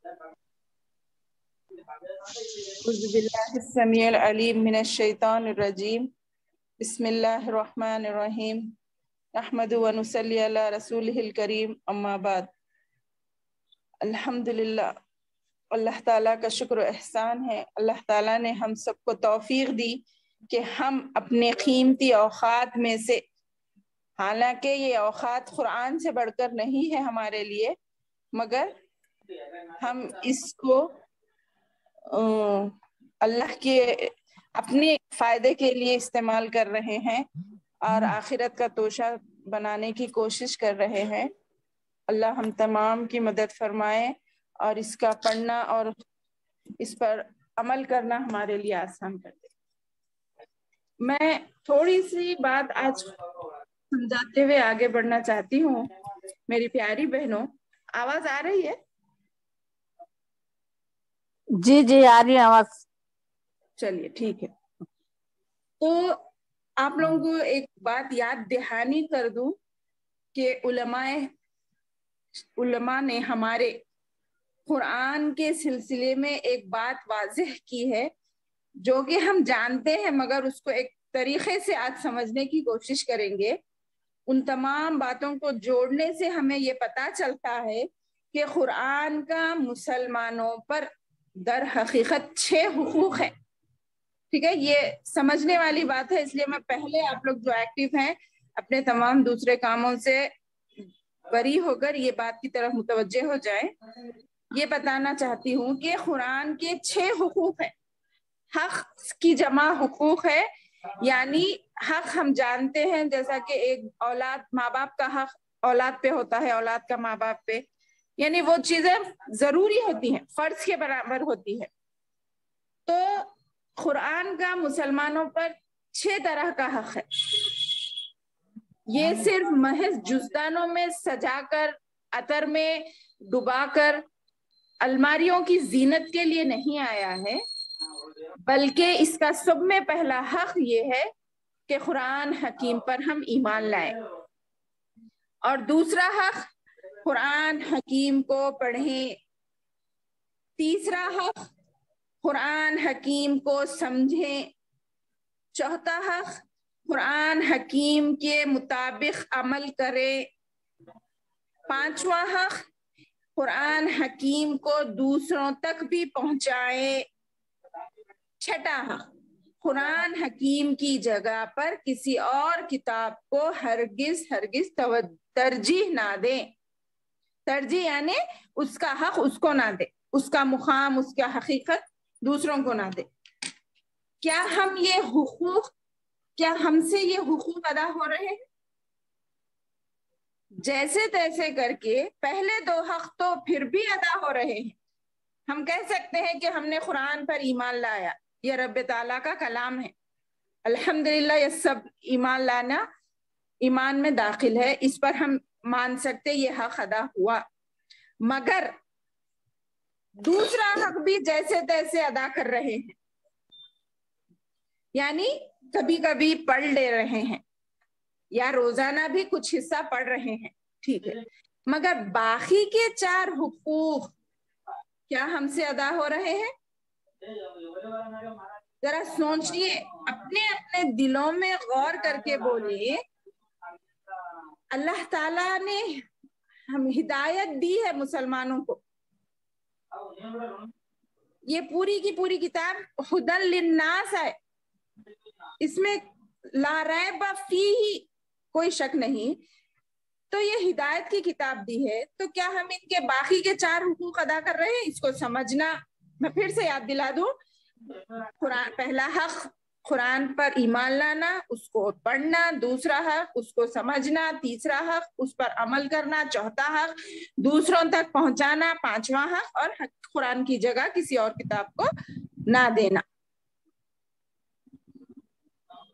اعوذ باللہ السمیع العلیم من الشیطان الرجیم بسم اللہ الرحمن الرحیم نحمد و نصلی علی رسولہ الکریم اما بعد۔ الحمدللہ، اللہ تعالیٰ کا شکر و احسان ہے۔ اللہ تعالیٰ نے ہم سب کو توفیق دی کہ ہم اپنے قیمتی اوقات میں سے، حالانکہ یہ اوقات قرآن سے بڑھ کر نہیں ہے ہمارے لیے، مگر ہم اس کو اللہ کے اپنے فائدے کے لیے استعمال کر رہے ہیں اور آخرت کا توشہ بنانے کی کوشش کر رہے ہیں۔ اللہ ہم تمام کی مدد فرمائے اور اس کا پڑھنا اور اس پر عمل کرنا ہمارے لیے آسان کر دے۔ میں تھوڑی سی بات آج سمجھاتے ہوئے آگے بڑھنا چاہتی ہوں۔ میری پیاری بہنوں، آواز آ رہی ہے؟ جی جی آ رہی ہے آواز۔ چلیے ٹھیک ہے۔ تو آپ لوگوں کو ایک بات یاد دہانی کر دوں کہ علماء نے ہمارے قرآن کے سلسلے میں ایک بات واضح کی ہے جو کہ ہم جانتے ہیں، مگر اس کو ایک طریقے سے آج سمجھنے کی کوشش کریں گے۔ ان تمام باتوں کو جوڑنے سے ہمیں یہ پتہ چلتا ہے کہ قرآن کا مسلمانوں پر در حقیقت 6 حقوق ہے۔ ٹھیک ہے، یہ سمجھنے والی بات ہے، اس لیے میں پہلے آپ لوگ جو ایکٹیو ہیں اپنے تمام دوسرے کاموں سے بری ہو کر یہ بات کی طرف متوجہ ہو جائیں۔ یہ بتانا چاہتی ہوں کہ قرآن کے 6 حقوق ہیں۔ حق کی جمع حقوق ہے، یعنی حق ہم جانتے ہیں، جیسا کہ ایک ماں باپ کا حق اولاد پہ ہوتا ہے، اولاد کا ماں باپ پہ، یعنی وہ چیزیں ضروری ہوتی ہیں، فرض کے برابر ہوتی ہے۔ تو قرآن کا مسلمانوں پر 6 طرح کا حق ہے۔ یہ صرف محض جزدانوں میں سجا کر، عطر میں ڈبا کر، الماریوں کی زینت کے لیے نہیں آیا ہے، بلکہ اس کا سب میں پہلا حق یہ ہے کہ قرآن حکیم پر ہم ایمان لائیں، اور دوسرا حق قرآن حکیم کو پڑھیں، تیسرا حق قرآن حکیم کو سمجھیں، چوتھا حق قرآن حکیم کے مطابق عمل کریں، پانچواں حق قرآن حکیم کو دوسروں تک بھی پہنچائیں، چھٹا حق قرآن حکیم کی جگہ پر کسی اور کتاب کو ہرگز ترجیح نہ دیں۔ ترجیح یعنی اس کا حق اس کو نہ دے، اس کا مقام، اس کا حقیقت دوسروں کو نہ دے۔ کیا ہم سے یہ حقوق ادا ہو رہے ہیں؟ جیسے تیسے کر کے پہلے 2 حق تو پھر بھی ادا ہو رہے ہیں۔ ہم کہہ سکتے ہیں کہ ہم نے قرآن پر ایمان لایا، یہ رب تعالیٰ کا کلام ہے، الحمدللہ، یہ سب ایمان لانا ایمان میں داخل ہے، اس پر ہم مان سکتے یہ حق ادا ہوا، مگر دوسرا حق بھی جیسے تیسے ادا کر رہے ہیں، یعنی کبھی کبھی پڑھ لے رہے ہیں یا روزانہ بھی کچھ حصہ پڑھ رہے ہیں، ٹھیک ہے، مگر باقی کے 4 حقوق کیا ہم سے ادا ہو رہے ہیں؟ ذرا سوچئے، اپنے دلوں میں غور کر کے بولیے۔ اللہ تعالیٰ نے ہم ہدایت دی ہے مسلمانوں کو، یہ پوری کی پوری کتاب ہدی للناس ہے، اس میں لا ریب فیہ کوئی شک نہیں، تو یہ ہدایت کی کتاب دی ہے، تو کیا ہم ان کے باقی کے 4 حقوق ادا کر رہے ہیں؟ اس کو سمجھنا، میں پھر سے یاد دلا دوں، پہلا حق قرآن پر ایمان لانا، اس کو پڑھنا، دوسرا حق اس کو سمجھنا، تیسرا حق اس پر عمل کرنا، چوتھا حق دوسروں تک پہنچانا، پانچواں حق اور قرآن کی جگہ کسی اور کتاب کو نہ دینا۔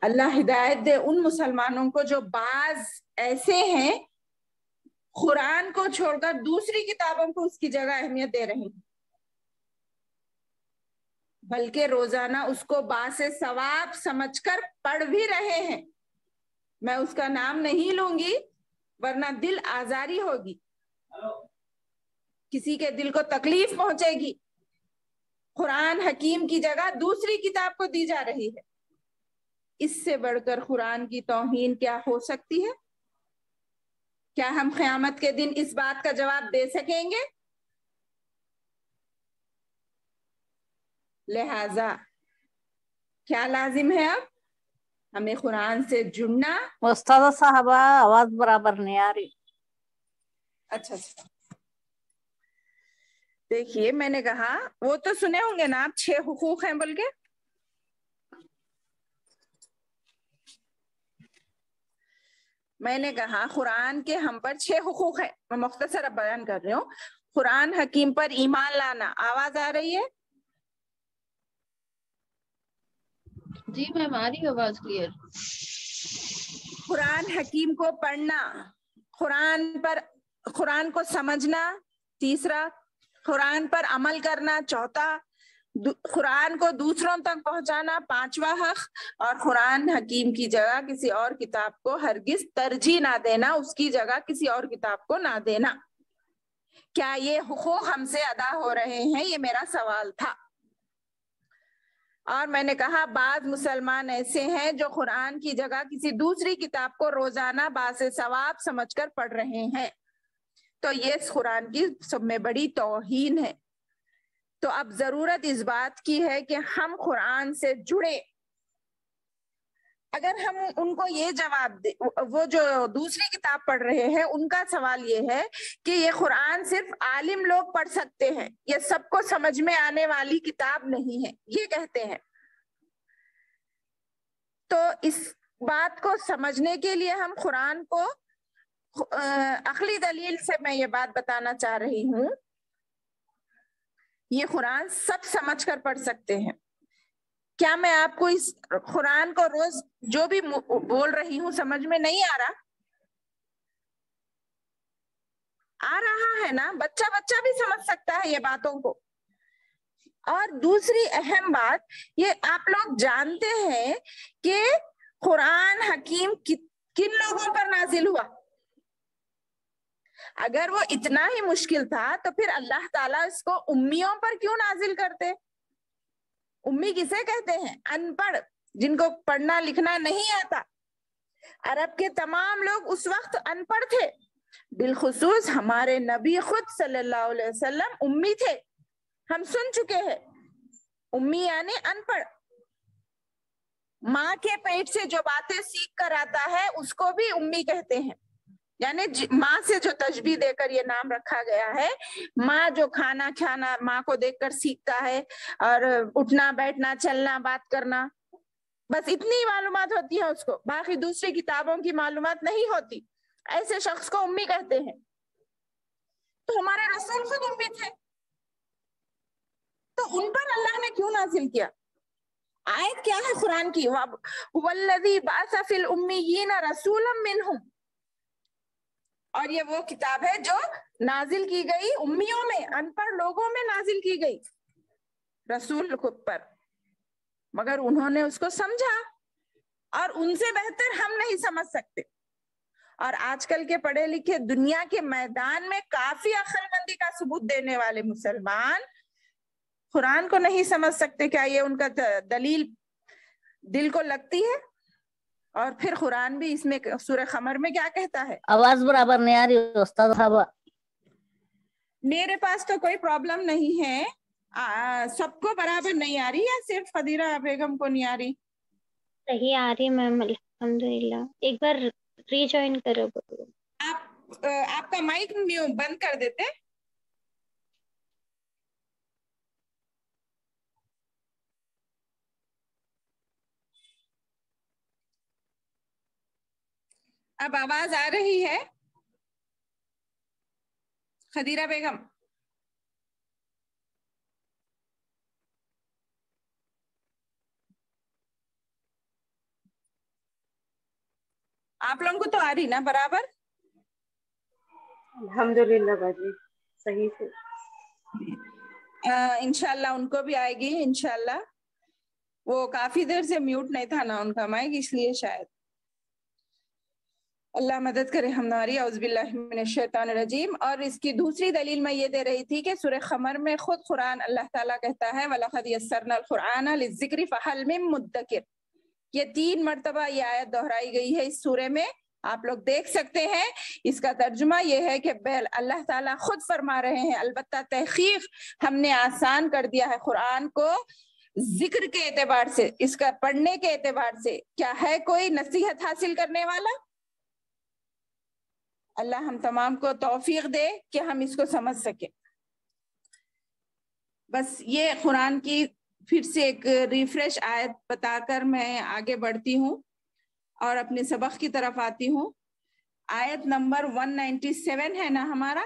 اللہ ہدایت دے ان مسلمانوں کو جو بعض ایسے ہیں قرآن کو چھوڑ کر دوسری کتابوں کو اس کی جگہ اہمیت دے رہے ہیں، بلکہ روزانہ اس کو باعث ثواب سمجھ کر پڑھ بھی رہے ہیں۔ میں اس کا نام نہیں لوں گی ورنہ دل آزاری ہوگی۔ کسی کے دل کو تکلیف پہنچے گی. قرآن حکیم کی جگہ دوسری کتاب کو دی جا رہی ہے. اس سے بڑھ کر قرآن کی توہین کیا ہو سکتی ہے؟ کیا ہم قیامت کے دن اس بات کا جواب دے سکیں گے؟ لہذا کیا لازم ہے؟ اب ہمیں قرآن سے جڑنا. استاد صاحبہ آواز برابر نہیں آ رہی. اچھا دیکھیے میں نے کہا وہ تو سنے ہوں گے نا آپ 6 حقوق ہیں بول کے. میں نے کہا قرآن کے ہم پر 6 حقوق ہیں. میں مختصر اب بیان کر رہی ہوں. قرآن حکیم پر ایمان لانا. آواز آ رہی ہے؟ جی میم آ رہی آواز کلیئر. قرآن حکیم کو پڑھنا. قرآن کو سمجھنا. تیسرا قرآن پر عمل کرنا. چوتھا قرآن کو دوسروں تک پہنچانا. 5واں حق. اور قرآن حکیم کی جگہ کسی اور کتاب کو ہرگز ترجیح نہ دینا. اس کی جگہ کسی اور کتاب کو نہ دینا. کیا یہ حقوق ہم سے ادا ہو رہے ہیں؟ یہ میرا سوال تھا. اور میں نے کہا بعض مسلمان ایسے ہیں جو قرآن کی جگہ کسی دوسری کتاب کو روزانہ باعث ثواب سمجھ کر پڑھ رہے ہیں. تو یہ قرآن کی سب میں بڑی توہین ہے. تو اب ضرورت اس بات کی ہے کہ ہم قرآن سے جڑے. اگر ہم ان کو یہ جواب دیں، وہ جو دوسری کتاب پڑھ رہے ہیں ان کا سوال یہ ہے کہ یہ قرآن صرف عالم لوگ پڑھ سکتے ہیں، یہ سب کو سمجھ میں آنے والی کتاب نہیں ہے، یہ کہتے ہیں. تو اس بات کو سمجھنے کے لیے ہم قرآن کو عقلی دلیل سے میں یہ بات بتانا چاہ رہی ہوں. یہ قرآن سب سمجھ کر پڑھ سکتے ہیں. کیا میں آپ کو اس قرآن کو روز جو بھی بول رہی ہوں سمجھ میں نہیں آ رہا؟ آ رہا ہے نا؟ بچہ بھی سمجھ سکتا ہے یہ باتوں کو. اور دوسری اہم بات یہ آپ لوگ جانتے ہیں کہ قرآن حکیم کن لوگوں پر نازل ہوا؟ اگر وہ اتنا ہی مشکل تھا تو پھر اللہ تعالیٰ اس کو امیوں پر کیوں نازل کرتے؟ امی کسے کہتے ہیں؟ ان پڑھ، جن کو پڑھنا لکھنا نہیں آتا. عرب کے تمام لوگ اس وقت ان پڑھ تھے. بالخصوص ہمارے نبی خود صلی اللہ علیہ وسلم امی تھے. ہم سن چکے ہیں امی یعنی ان پڑھ. ماں کے پیٹ سے جو باتیں سیکھ کر آتا ہے اس کو بھی امی کہتے ہیں. یعنی ماں سے جو تشبیہ دے کر یہ نام رکھا گیا ہے. ماں جو کھانا ماں کو دیکھ کر سیکھتا ہے اور اٹھنا بیٹھنا چلنا بات کرنا، بس اتنی معلومات ہوتی ہے اس کو، باقی دوسری کتابوں کی معلومات نہیں ہوتی. ایسے شخص کو امی کہتے ہیں. تو ہمارے رسول خود امی تھے، تو ان پر اللہ نے کیوں نازل کیا؟ آیت کیا ہے قرآن کی؟ وَالَّذِي بَعَثَ فِي الْأُمِّيِّينَ رَسُولًا مِّنْهُمْ. اور یہ وہ کتاب ہے جو نازل کی گئی امیوں میں، ان پڑھ لوگوں میں نازل کی گئی رسول پر. مگر انہوں نے اس کو سمجھا، اور ان سے بہتر ہم نہیں سمجھ سکتے. اور آج کل کے پڑھے لکھے دنیا کے میدان میں کافی عقل مندی کا ثبوت دینے والے مسلمان قرآن کو نہیں سمجھ سکتے. کیا یہ ان کا دلیل دل کو لگتی ہے؟ اور پھر قرآن بھی اس میں سورہ قمر میں کیا کہتا ہے؟ آواز برابر نہیں آ رہی استاد صاحبہ. میرے پاس تو کوئی پرابلم نہیں ہے. سب کو برابر نہیں آ رہی یا صرف خدیرہ بیگم کو نہیں آ رہی؟ صحیح آ رہی میم الحمدللہ. ایک بار ری جوائن کرو. آپ کا مائک بند کر دیتے. اب آواز آ رہی ہے خدیرہ بیگم؟ آپ لوگوں کو تو آ رہی نا برابر؟ الحمدللہ باجی صحیح سے. انشاءاللہ ان کو بھی آئے گی انشاءاللہ. وہ کافی دیر سے میوٹ نہیں تھا نا ان کا مائک، اس لیے شاید. اللہ مدد کرے ہماری، اعوذ باللہ من الشیطان الرجیم۔ اور اس کی دوسری دلیل میں یہ دے رہی تھی کہ سورہ قمر میں خود قرآن اللہ تعالیٰ کہتا ہے وَلَقَدْ يَسَّرْنَا الْقُرْآنَ لِلذِّكْرِ فَهَلْ مِن مُدَّكِرٍ۔ یہ 3 مرتبہ یہ آیت دہرائی گئی ہے اس سورے میں، آپ لوگ دیکھ سکتے ہیں۔ اس کا ترجمہ یہ ہے کہ اللہ تعالیٰ خود فرما رہے ہیں البتہ تحقیق ہم نے آسان کر دیا ہے قرآن کو ذکر کے اعتبار سے، اس کا پڑھنے کے اعتبار سے۔ کیا ہے کوئی نصیحت حاصل کرنے والا؟ اللہ ہم تمام کو توفیق دے کہ ہم اس کو سمجھ سکیں۔ بس یہ قرآن کی پھر سے ایک ریفریش آیت بتا کر میں آگے بڑھتی ہوں اور اپنے سبق کی طرف آتی ہوں۔ آیت نمبر 197 ہے نا ہمارا؟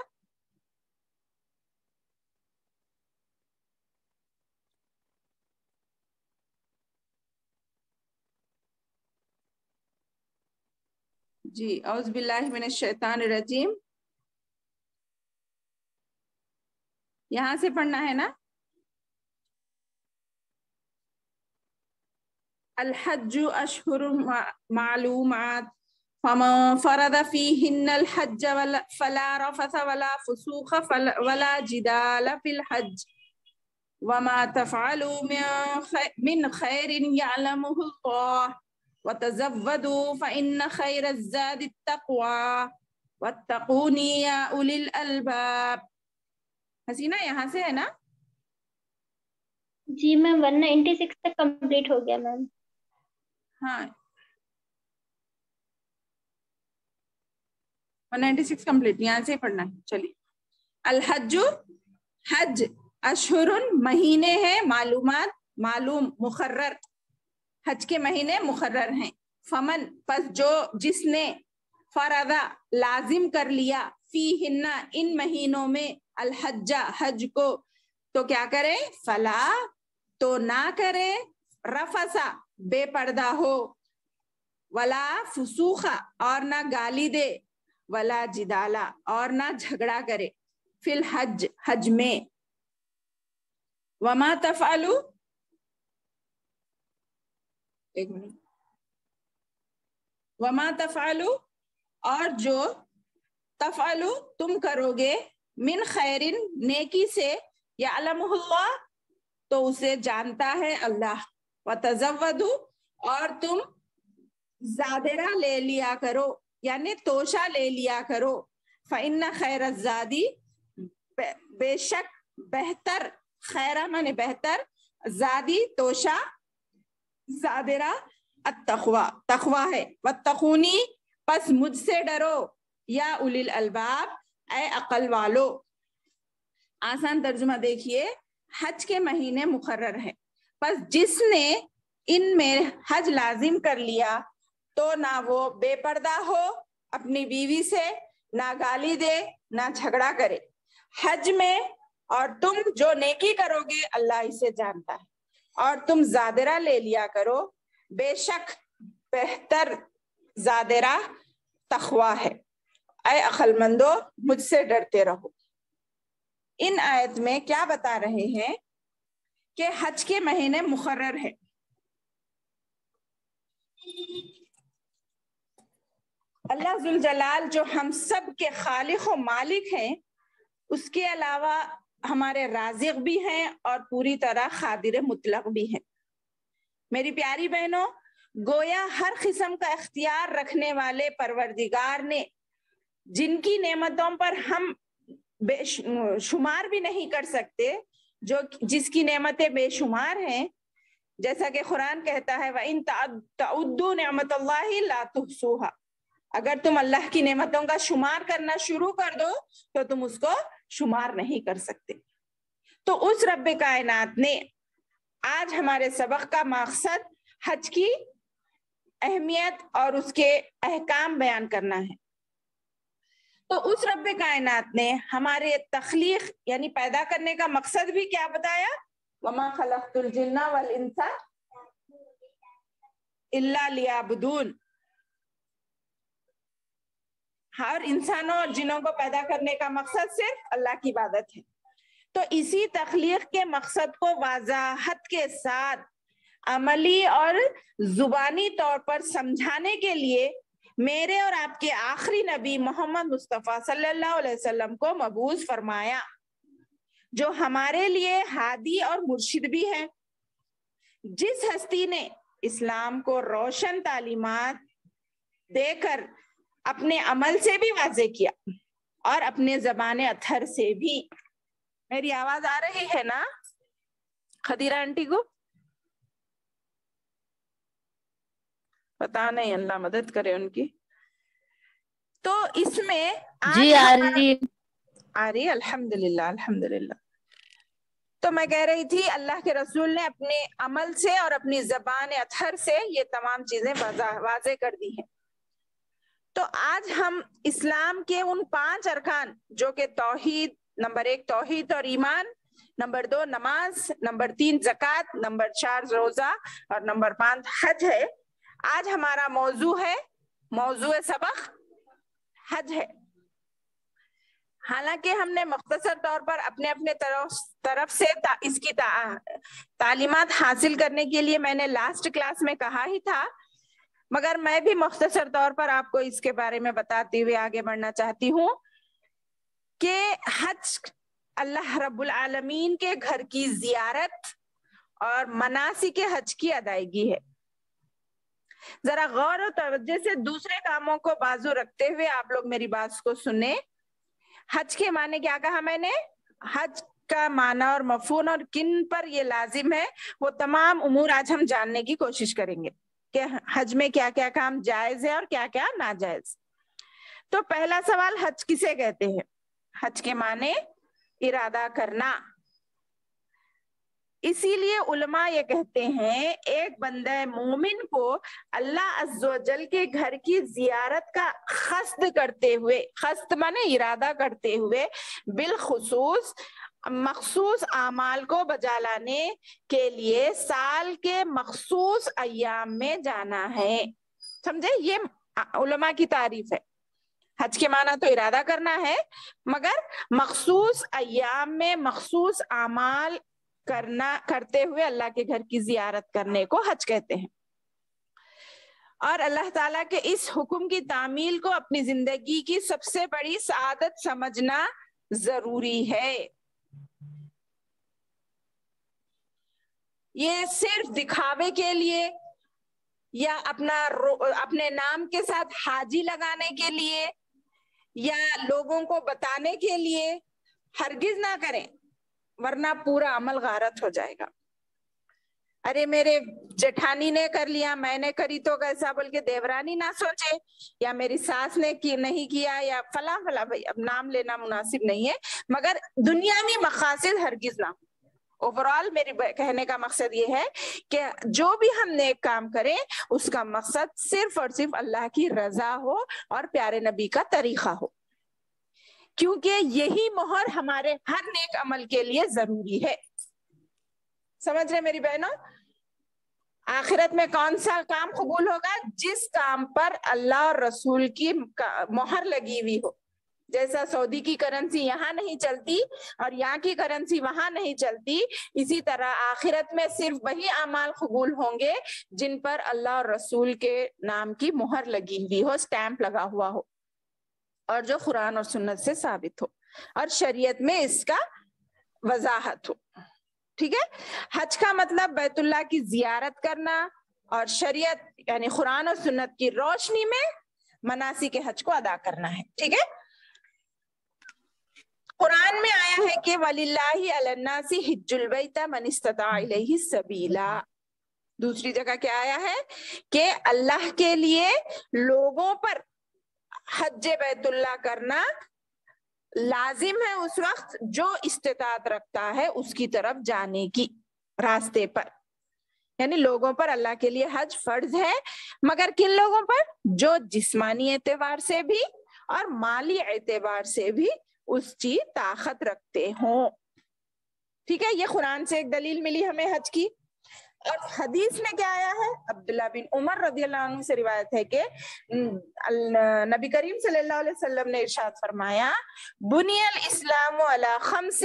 جی اعوذ باللہ من الشیطان الرجیم، یہاں سے پڑھنا ہے نا؟ الحج اشہر معلومات فمن فرض فیہن الحج فلا رفث ولا فسوق ولا جدال فی الحج وما تفعلوا من خیر یعلمہ اللہ وتزودوا فإن خیر الزاد التقوى واتقونی یا اولی الالباب۔ حسینہ یہاں سے ہے نا؟ جی میم 196 تک کمپلیٹ ہو گیا میم۔ ہاں 196 کمپلیٹ، یہاں سے پڑھنا ہے۔ چلیے، الحج حج، اشہر مہینے ہیں، معلومات معلوم مقرر، حج کے مہینے مقرر ہیں۔ فمن پس جو جس نے فرض لازم کر لیا فیہن ان مہینوں میں الحج حج کو تو کیا کرے؟ فلا تو نہ کرے، رفسا بے پردہ ہو، ولا فسوخا اور نہ گالی دے، ولا جدالا اور نہ جھگڑا کرے، فی الحج حج میں۔ وما تفعلوا، ایک منٹ، وما تفعلوا اور جو تفعلوا تم کرو گے، من خیرن نیکی سے، یعلمہ اللہ تو اسے جانتا ہے اللہ، وتزودوا اور تم زادرہ لے لیا کرو یعنی توشہ لے لیا کرو، فإن خیر الزادی بے شک بہتر، خیرہ مانے بہتر، زادی توشہ، زادرہ التقوی تقوی ہے، واتقونی پس مجھ سے ڈرو، یا اولی الالباب اے عقل والو۔ آسان ترجمہ دیکھیے، حج کے مہینے مقرر ہیں، پس جس نے ان میں حج لازم کر لیا تو نہ وہ بے پردہ ہو اپنی بیوی سے، نہ گالی دے، نہ جھگڑا کرے حج میں، اور تم جو نیکی کرو گے اللہ اسے جانتا ہے، اور تم زادرہ لے لیا کرو، بے شک بہتر زادرہ تقوی ہے، اے عقل مندو مجھ سے ڈرتے رہو۔ ان آیت میں کیا بتا رہے ہیں کہ حج کے مہینے مقرر ہیں۔ اللہ ذوالجلال جو ہم سب کے خالق و مالک ہیں، اس کے علاوہ ہمارے رازق بھی ہیں اور پوری طرح قادر مطلق بھی ہیں۔ میری پیاری بہنوں، گویا ہر قسم کا اختیار رکھنے والے پروردگار نے جن کی نعمتوں پر ہم بے شمار بھی نہیں کر سکتے، جس کی نعمتیں بے شمار ہیں، جیسا کہ قرآن کہتا ہے وَإِن تَعُدُّوا نِعْمَتَ اللَّهِ لَا تُحْصُوهَا، اگر تم اللہ کی نعمتوں کا شمار کرنا شروع کر دو تو تم اس کو شمار نہیں کر سکتے۔ تو اس رب کائنات نے آج ہمارے سبق کا مقصد حج کی اہمیت اور اس کے احکام بیان کرنا ہے۔ تو اس رب کائنات نے ہمارے تخلیق یعنی پیدا کرنے کا مقصد بھی کیا بتایا؟ وَمَا خَلَقْتُ الْجِنَّ وَالْإِنسَ إِلَّا لِيَعْبُدُونَ، ہر انسانوں اور جنوں کو پیدا کرنے کا مقصد صرف اللہ کی عبادت ہے۔ تو اسی تخلیق کے مقصد کو وضاحت کے ساتھ عملی اور زبانی طور پر سمجھانے کے لیے میرے اور آپ کے آخری نبی محمد مصطفیٰ صلی اللہ علیہ وسلم کو مبعوث فرمایا، جو ہمارے لیے ہادی اور مرشد بھی ہے۔ جس ہستی نے اسلام کو روشن تعلیمات دے کر اپنے عمل سے بھی واضح کیا اور اپنے زبان اطہر سے بھی۔ میری آواز آ رہی ہے نا خدیرہ آنٹی کو؟ پتا نہیں، اللہ مدد کرے ان کی۔ تو اس میں جی آ رہی، الحمدللہ الحمدللہ۔ تو میں کہہ رہی تھی اللہ کے رسول نے اپنے عمل سے اور اپنی زبان اطہر سے یہ تمام چیزیں واضح کر دی ہیں۔ تو آج ہم اسلام کے ان 5 ارکان جو کہ توحید، نمبر 1 توحید اور ایمان، نمبر 2 نماز، نمبر 3 زکوٰۃ، نمبر 4 روزہ اور نمبر 5 حج ہے۔ آج ہمارا موضوع سبق حج ہے۔ حالانکہ ہم نے مختصر طور پر اپنے طرف سے اس کی تعلیمات حاصل کرنے کے لیے میں نے لاسٹ کلاس میں کہا ہی تھا، مگر میں بھی مختصر طور پر آپ کو اس کے بارے میں بتاتے ہوئے آگے بڑھنا چاہتی ہوں کہ حج اللہ رب العالمین کے گھر کی زیارت اور مناسک حج کی ادائیگی ہے۔ ذرا غور و توجہ سے دوسرے کاموں کو بازو رکھتے ہوئے آپ لوگ میری بات کو سنیں۔ حج کے معنی کیا کہا میں نے؟ حج کا معنی اور مفہوم اور کن پر یہ لازم ہے وہ تمام امور آج ہم جاننے کی کوشش کریں گے کہ حج میں کیا کیا کام جائز ہے اور کیا کیا ناجائز۔ تو پہلا سوال، حج کسے کہتے ہیں؟ حج کے معنی ارادہ کرنا۔ اسی لیے علماء یہ کہتے ہیں ایک بندہ مومن کو اللہ عز و جل کے گھر کی زیارت کا قصد کرتے ہوئے، قصد مانے ارادہ کرتے ہوئے، بالخصوص مخصوص اعمال کو بجا لانے کے لیے سال کے مخصوص ایام میں جانا ہے۔ سمجھے؟ یہ علماء کی تعریف ہے۔ حج کے معنی تو ارادہ کرنا ہے، مگر مخصوص ایام میں مخصوص اعمال کرتے ہوئے اللہ کے گھر کی زیارت کرنے کو حج کہتے ہیں۔ اور اللہ تعالیٰ کے اس حکم کی تعمیل کو اپنی زندگی کی سب سے بڑی سعادت سمجھنا ضروری ہے۔ یہ صرف دکھاوے کے لیے یا اپنے نام کے ساتھ حاجی لگانے کے لیے یا لوگوں کو بتانے کے لیے ہرگز نہ کریں، ورنہ پورا عمل غارت ہو جائے گا۔ ارے میرے جٹھانی نے کر لیا، میں نے کری تو کیسا، بول کے دیورانی نہ سوچے، یا میری ساس نے نہیں کیا، یا فلاں فلاں۔ بھائی اب نام لینا مناسب نہیں ہے، مگر دنیاوی مقاصد ہرگز نہ۔ اوور آل میرے کہنے کا مقصد یہ ہے کہ جو بھی ہم نیک کام کریں اس کا مقصد صرف اور صرف اللہ کی رضا ہو اور پیارے نبی کا طریقہ ہو، کیونکہ یہی مہر ہمارے ہر نیک عمل کے لیے ضروری ہے۔ سمجھ رہے میری بہنوں؟ آخرت میں کون سا کام قبول ہوگا؟ جس کام پر اللہ اور رسول کی مہر لگی ہوئی ہو۔ جیسا سعودی کی کرنسی یہاں نہیں چلتی اور یہاں کی کرنسی وہاں نہیں چلتی، اسی طرح آخرت میں صرف وہی اعمال قبول ہوں گے جن پر اللہ اور رسول کے نام کی مہر لگی ہوئی ہو، سٹیمپ لگا ہوا ہو، اور جو قرآن اور سنت سے ثابت ہو اور شریعت میں اس کا وضاحت ہو۔ ٹھیک ہے؟ حج کا مطلب بیت اللہ کی زیارت کرنا اور شریعت یعنی قرآن اور سنت کی روشنی میں مناسک حج کو ادا کرنا ہے۔ ٹھیک ہے؟ قرآن میں آیا ہے کہ وَلِلَّهِ عَلَى النَّاسِ حِجُّ الْبَيْتِ مَنِ اسْتَطَاعَ إِلَيْهِ سَبِيلًا۔ دوسری جگہ کیا آیا ہے کہ اللہ کے لیے لوگوں پر حج بیت اللہ کرنا لازم ہے اس وقت جو استطاعت رکھتا ہے اس کی طرف جانے کی راستے پر، یعنی لوگوں پر اللہ کے لیے حج فرض ہے، مگر کن لوگوں پر؟ جو جسمانی اعتبار سے بھی اور مالی اعتبار سے بھی اس کی طاقت رکھتے ہوں۔ ٹھیک ہے؟ یہ قرآن سے ایک دلیل ملی ہمیں حج کی۔ اور حدیث میں کیا آیا ہے؟ عبداللہ بن عمر رضی اللہ عنہ سے روایت ہے کہ نبی کریم صلی اللہ علیہ وسلم نے ارشاد فرمایا بنی الاسلام علی خمس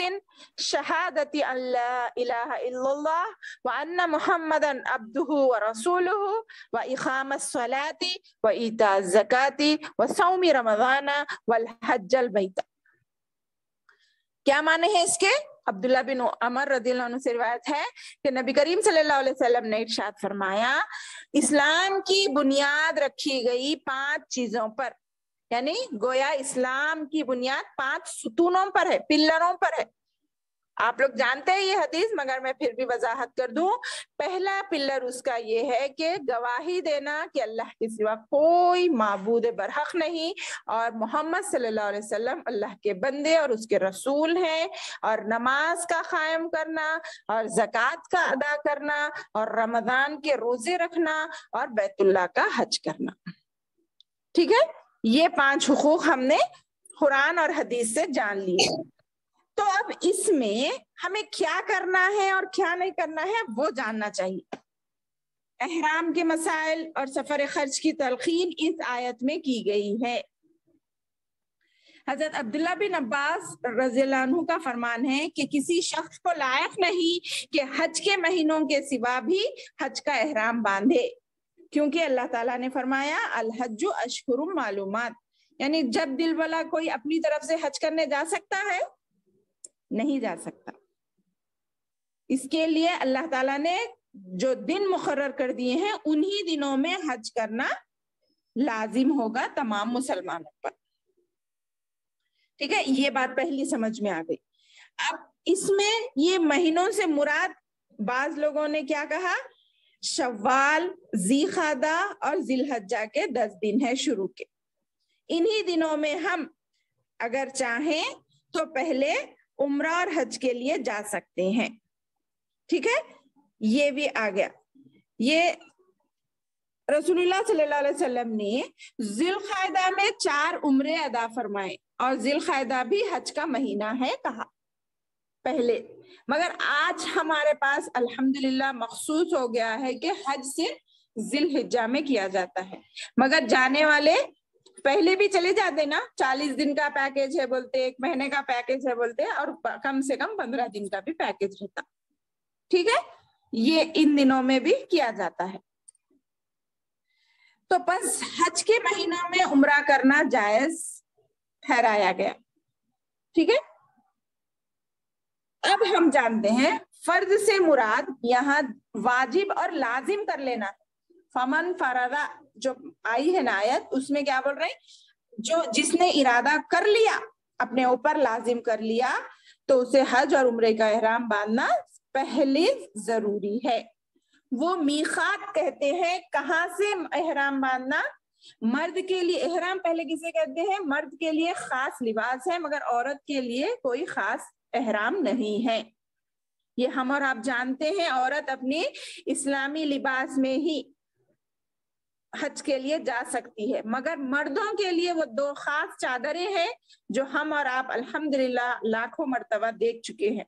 شہادت ان لا الہ الا اللہ وان محمدا عبدہ ورسولہ واقام الصلاۃ وایتاء الزکاۃ وصوم رمضان والحج البیت. کیا معنی ہے اس کے؟ عبداللہ بن عمر رضی اللہ عنہ سے روایت ہے کہ نبی کریم صلی اللہ علیہ وسلم نے ارشاد فرمایا اسلام کی بنیاد رکھی گئی 5 چیزوں پر، یعنی گویا اسلام کی بنیاد 5 ستونوں پر ہے، پلروں پر ہے. آپ لوگ جانتے ہیں یہ حدیث، مگر میں پھر بھی وضاحت کر دوں. پہلا پلر اس کا یہ ہے کہ گواہی دینا کہ اللہ کے سوا کوئی معبود برحق نہیں اور محمد صلی اللہ علیہ وسلم اللہ کے بندے اور اس کے رسول ہیں، اور نماز کا قائم کرنا اور زکوٰۃ کا ادا کرنا اور رمضان کے روزے رکھنا اور بیت اللہ کا حج کرنا. ٹھیک ہے، یہ 5 حقوق ہم نے قرآن اور حدیث سے جان لیے. تو اب اس میں ہمیں کیا کرنا ہے اور کیا نہیں کرنا ہے وہ جاننا چاہیے. احرام کے مسائل اور سفر خرچ کی تلقین اس آیت میں کی گئی ہے. حضرت عبداللہ بن عباس رضی اللہ عنہ کا فرمان ہے کہ کسی شخص کو لائق نہیں کہ حج کے مہینوں کے سوا بھی حج کا احرام باندھے، کیونکہ اللہ تعالیٰ نے فرمایا الحج اشہر معلومات، یعنی جب دل والا کوئی اپنی طرف سے حج کرنے جا سکتا ہے؟ نہیں جا سکتا. اس کے لیے اللہ تعالیٰ نے جو دن مقرر کر دیے ہیں انہی دنوں میں حج کرنا لازم ہوگا تمام مسلمانوں پر. ٹھیک ہے، یہ بات پہلی سمجھ میں آ گئی. اب اس میں یہ مہینوں سے مراد بعض لوگوں نے کیا کہا؟ شوال، ذی قعدہ اور ذی الحجہ کے 10 دن ہے شروع کے. انہی دنوں میں ہم اگر چاہیں تو پہلے عمرہ اور حج کے لیے جا سکتے ہیں. ٹھیک ہے، یہ بھی آ گیا. یہ رسول اللہ صلی اللہ علیہ وسلم نے ذی القعدہ میں 4 عمرے ادا فرمائے اور ذی القعدہ بھی حج کا مہینہ ہے کہا پہلے. مگر آج ہمارے پاس الحمدللہ مخصوص ہو گیا ہے کہ حج سے ذی الحجہ میں کیا جاتا ہے. مگر جانے والے پہلے بھی چلے جاتے نا، 40 دن کا پیکج ہے بولتے، 1 مہینے کا پیکج ہے بولتے، اور کم سے کم 15 دن کا بھی پیکج رہتا. ٹھیک ہے، یہ ان دنوں میں بھی کیا جاتا ہے. تو بس حج کے مہینوں میں عمرہ کرنا جائز ٹھہرایا گیا. ٹھیک ہے، اب ہم جانتے ہیں فرض سے مراد یہاں واجب اور لازم کر لینا. فمن فرضا جو آئی ہے نا آیت، اس میں کیا بول رہے ہیں؟ جو جس نے ارادہ کر لیا، اپنے اوپر لازم کر لیا، تو اسے حج اور عمرے کا احرام باندھنا پہلے ضروری ہے. وہ میقات کہتے ہیں کہاں سے احرام باندھنا. مرد کے لیے احرام پہلے کسے کہتے ہیں؟ مرد کے لیے خاص لباس ہے، مگر عورت کے لیے کوئی خاص احرام نہیں ہے. یہ ہم اور آپ جانتے ہیں، عورت اپنی اسلامی لباس میں ہی حج کے لیے جا سکتی ہے. مگر مردوں کے لیے وہ 2 خاص چادریں ہیں جو ہم اور آپ الحمدللہ لاکھوں مرتبہ دیکھ چکے ہیں،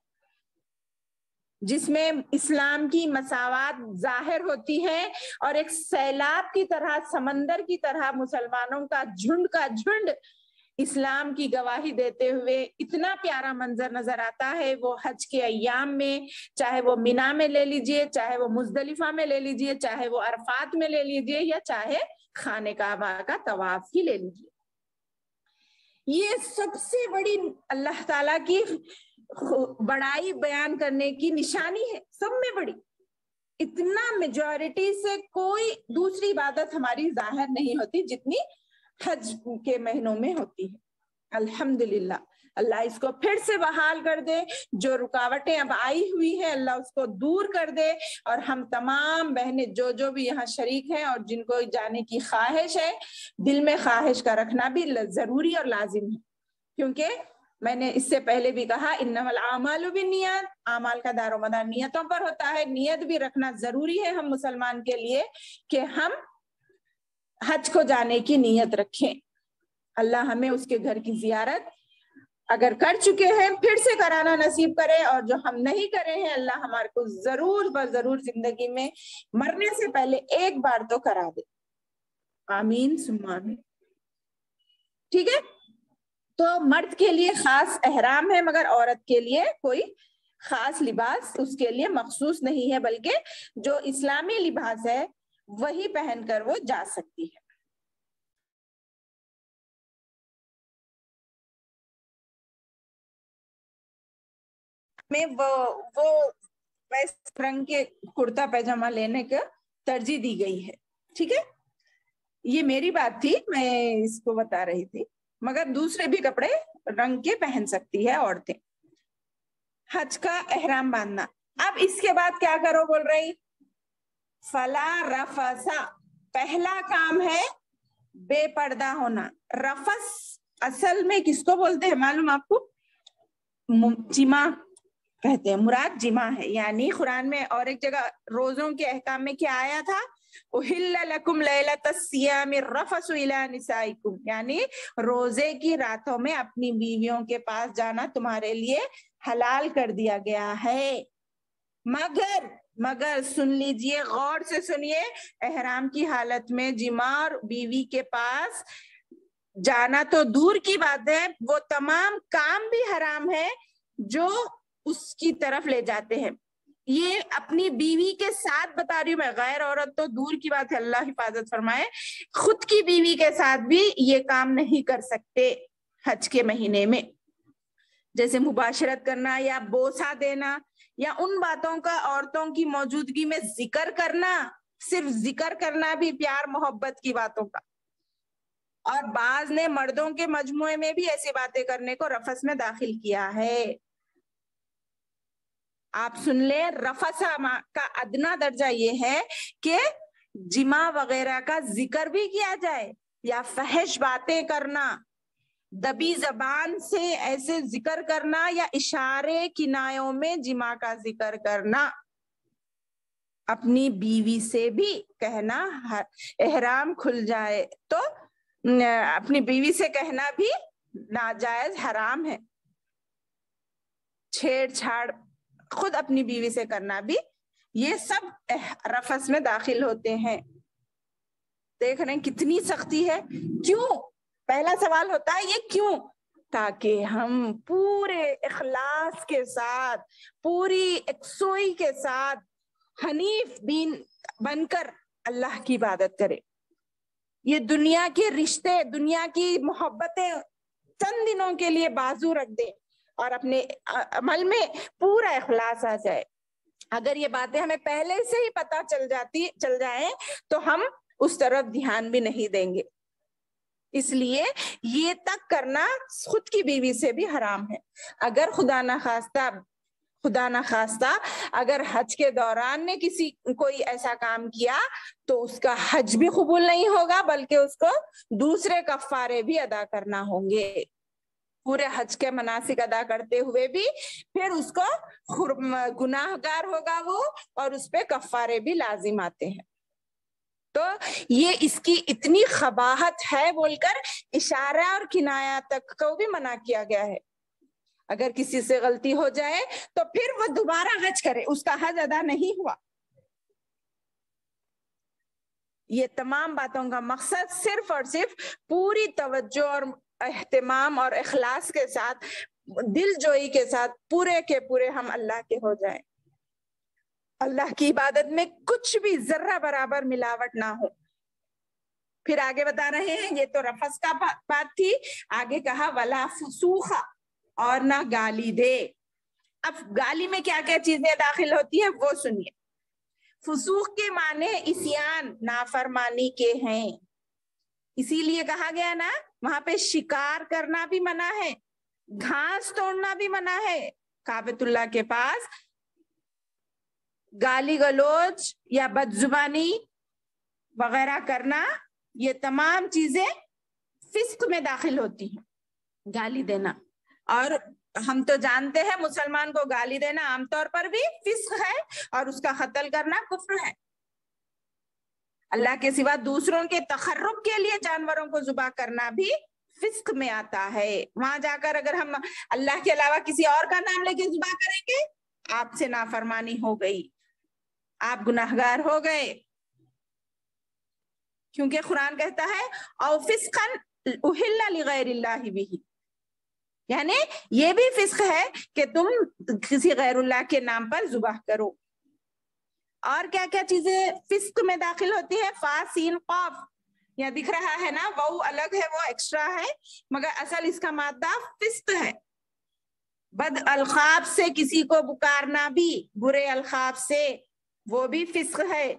جس میں اسلام کی مساوات ظاہر ہوتی ہے اور ایک سیلاب کی طرح، سمندر کی طرح مسلمانوں کا جھنڈ اسلام کی گواہی دیتے ہوئے اتنا پیارا منظر نظر آتا ہے. وہ حج کے ایام میں، چاہے وہ مینا میں لے لیجئے، چاہے وہ مزدلفہ میں لے لیجئے، چاہے وہ عرفات میں لے لیجئے، یا چاہے خانہ کعبہ کا طواف ہی لے لیجئے. یہ سب سے بڑی اللہ تعالیٰ کی بڑائی بیان کرنے کی نشانی ہے، سب میں بڑی. اتنا میجورٹی سے کوئی دوسری عبادت ہماری ظاہر نہیں ہوتی جتنی حج کے مہینوں میں ہوتی ہے. الحمدللہ اللہ اس کو پھر سے بحال کر دے. جو رکاوٹیں اب آئی ہوئی ہیں اللہ اس کو دور کر دے، اور ہم تمام بہنیں جو بھی یہاں شریک ہیں اور جن کو جانے کی خواہش ہے، دل میں خواہش کا رکھنا بھی ضروری اور لازم ہے. کیونکہ میں نے اس سے پہلے بھی کہا انما الاعمال بالنیات، اعمال کا دار و مدار نیتوں پر ہوتا ہے. نیت بھی رکھنا ضروری ہے ہم مسلمان کے لیے کہ ہم حج کو جانے کی نیت رکھیں. اللہ ہمیں اس کے گھر کی زیارت اگر کر چکے ہیں پھر سے کرانا نصیب کرے، اور جو ہم نہیں کرے ہیں اللہ ہمارے کو ضرور ضرور زندگی میں مرنے سے پہلے ایک بار تو کرا دے، آمین ثم آمین۔ ٹھیک ہے، تو مرد کے لیے خاص احرام ہے، مگر عورت کے لیے کوئی خاص لباس اس کے لیے مخصوص نہیں ہے، بلکہ جو اسلامی لباس ہے وہی پہن کر وہ جا سکتی ہے۔ میں وہ ویسٹ رنگ کے کرتا پیجامہ لینے کا ترجیح دی گئی ہے۔ ٹھیک ہے، یہ میری بات تھی، میں اس کو بتا رہی تھی، مگر دوسرے بھی کپڑے رنگ کے پہن سکتی ہے عورتیں۔ حج کا احرام باندھنا، اب اس کے بعد کیا کرو بول رہی، فلا رفسا، پہلا کام ہے بے پردہ ہونا۔ رفس اصل میں کس کو بولتے ہیں معلوم آپ کو؟ جماع کہتے ہیں، مراد جماع ہے۔ یعنی قرآن میں اور ایک جگہ روزوں کے احکام میں کیا آیا تھا، احل لکم لیلۃ الصیام الرفث الی نسائکم، یعنی روزے کی راتوں میں اپنی بیویوں کے پاس جانا تمہارے لیے حلال کر دیا گیا ہے، مگر سن لیجئے، غور سے سنیے، احرام کی حالت میں جماع اور بیوی کے پاس جانا تو دور کی بات ہے، وہ تمام کام بھی حرام ہے جو اس کی طرف لے جاتے ہیں۔ یہ اپنی بیوی کے ساتھ بتا رہی ہوں میں، غیر عورت تو دور کی بات ہے، اللہ حفاظت فرمائے، خود کی بیوی کے ساتھ بھی یہ کام نہیں کر سکتے حج کے مہینے میں، جیسے مباشرت کرنا یا بوسہ دینا، یا ان باتوں کا عورتوں کی موجودگی میں ذکر کرنا، صرف ذکر کرنا بھی پیار محبت کی باتوں کا۔ اور بعض نے مردوں کے مجموعے میں بھی ایسی باتیں کرنے کو رفث میں داخل کیا ہے۔ آپ سن لیں، رفث کا ادنا درجہ یہ ہے کہ جماع وغیرہ کا ذکر بھی کیا جائے، یا فحش باتیں کرنا، دبی زبان سے ایسے ذکر کرنا، یا اشارے کنایوں میں جماع کا ذکر کرنا۔ اپنی بیوی سے بھی کہنا، احرام کھل جائے تو اپنی بیوی سے کہنا بھی ناجائز حرام ہے۔ چھیڑ چھاڑ خود اپنی بیوی سے کرنا بھی، یہ سب رفث میں داخل ہوتے ہیں۔ دیکھ رہے ہیں کتنی سختی ہے، کیوں؟ پہلا سوال ہوتا ہے یہ کیوں؟ تاکہ ہم پورے اخلاص کے ساتھ، پوری یکسوئی کے ساتھ حنیف دین بن کر اللہ کی عبادت کرے۔ یہ دنیا کے رشتے، دنیا کی محبتیں چند دنوں کے لیے بازو رکھ دیں اور اپنے عمل میں پورا اخلاص آ جائے۔ اگر یہ باتیں ہمیں پہلے سے ہی پتہ چل جائیں تو ہم اس طرف دھیان بھی نہیں دیں گے۔ اس لیے یہ تک کرنا خود کی بیوی سے بھی حرام ہے۔ اگر خدا نخواستہ اگر حج کے دوران نے کوئی ایسا کام کیا تو اس کا حج بھی قبول نہیں ہوگا، بلکہ اس کو دوسرے کفارے بھی ادا کرنا ہوں گے۔ پورے حج کے مناسک ادا کرتے ہوئے بھی پھر اس کو گناہ گار ہوگا وہ، اور اس پہ کفارے بھی لازم آتے ہیں۔ تو یہ اس کی اتنی قباحت ہے بول کر اشارہ اور کنایا تک کو بھی منع کیا گیا ہے۔ اگر کسی سے غلطی ہو جائے تو پھر وہ دوبارہ حج کرے، اس کا حج ادا نہیں ہوا۔ یہ تمام باتوں کا مقصد صرف اور صرف پوری توجہ اور اہتمام اور اخلاص کے ساتھ، دل جوئی کے ساتھ پورے کے پورے ہم اللہ کے ہو جائیں، اللہ کی عبادت میں کچھ بھی ذرہ برابر ملاوٹ نہ ہو۔ پھر آگے بتا رہے ہیں، یہ تو رفث کا بات تھی، آگے کہا ولا فسوخ، اور نہ گالی دے۔ اب گالی میں کیا کیا چیزیں داخل ہوتی ہیں وہ سنیے۔ فسوق کے معنی عصیان، نافرمانی کے ہیں، اسی لیے کہا گیا نا وہاں پہ شکار کرنا بھی منع ہے، گھاس توڑنا بھی منع ہے، کعبۃ اللہ کے پاس گالی گلوچ یا بدزبانی وغیرہ کرنا، یہ تمام چیزیں فسق میں داخل ہوتی ہیں۔ گالی دینا، اور ہم تو جانتے ہیں مسلمان کو گالی دینا عام طور پر بھی فسق ہے، اور اس کا قتل کرنا کفر ہے۔ اللہ کے سوا دوسروں کے تقرب کے لیے جانوروں کو ذبح کرنا بھی فسق میں آتا ہے. وہاں جا کر اگر ہم اللہ کے علاوہ کسی اور کا نام لے کے ذبح کریں گے آپ سے نافرمانی ہو گئی, آپ گناہگار ہو گئے. کیونکہ قرآن کہتا ہے او فسقا احل لغیر اللہ بہ, یعنی یہ بھی فسق ہے کہ تم کسی غیر اللہ کے نام پر ذبح کرو. اور کیا کیا چیزیں فسق میں داخل ہوتی ہے؟ فا سین قاف, یہاں دکھ رہا ہے نا, وہ الگ ہے, وہ ایکسٹرا ہے, مگر اصل اس کا مادہ فسق ہے. بد القاب سے کسی کو پکارنا بھی, برے القاب سے, وہ بھی فسق ہے.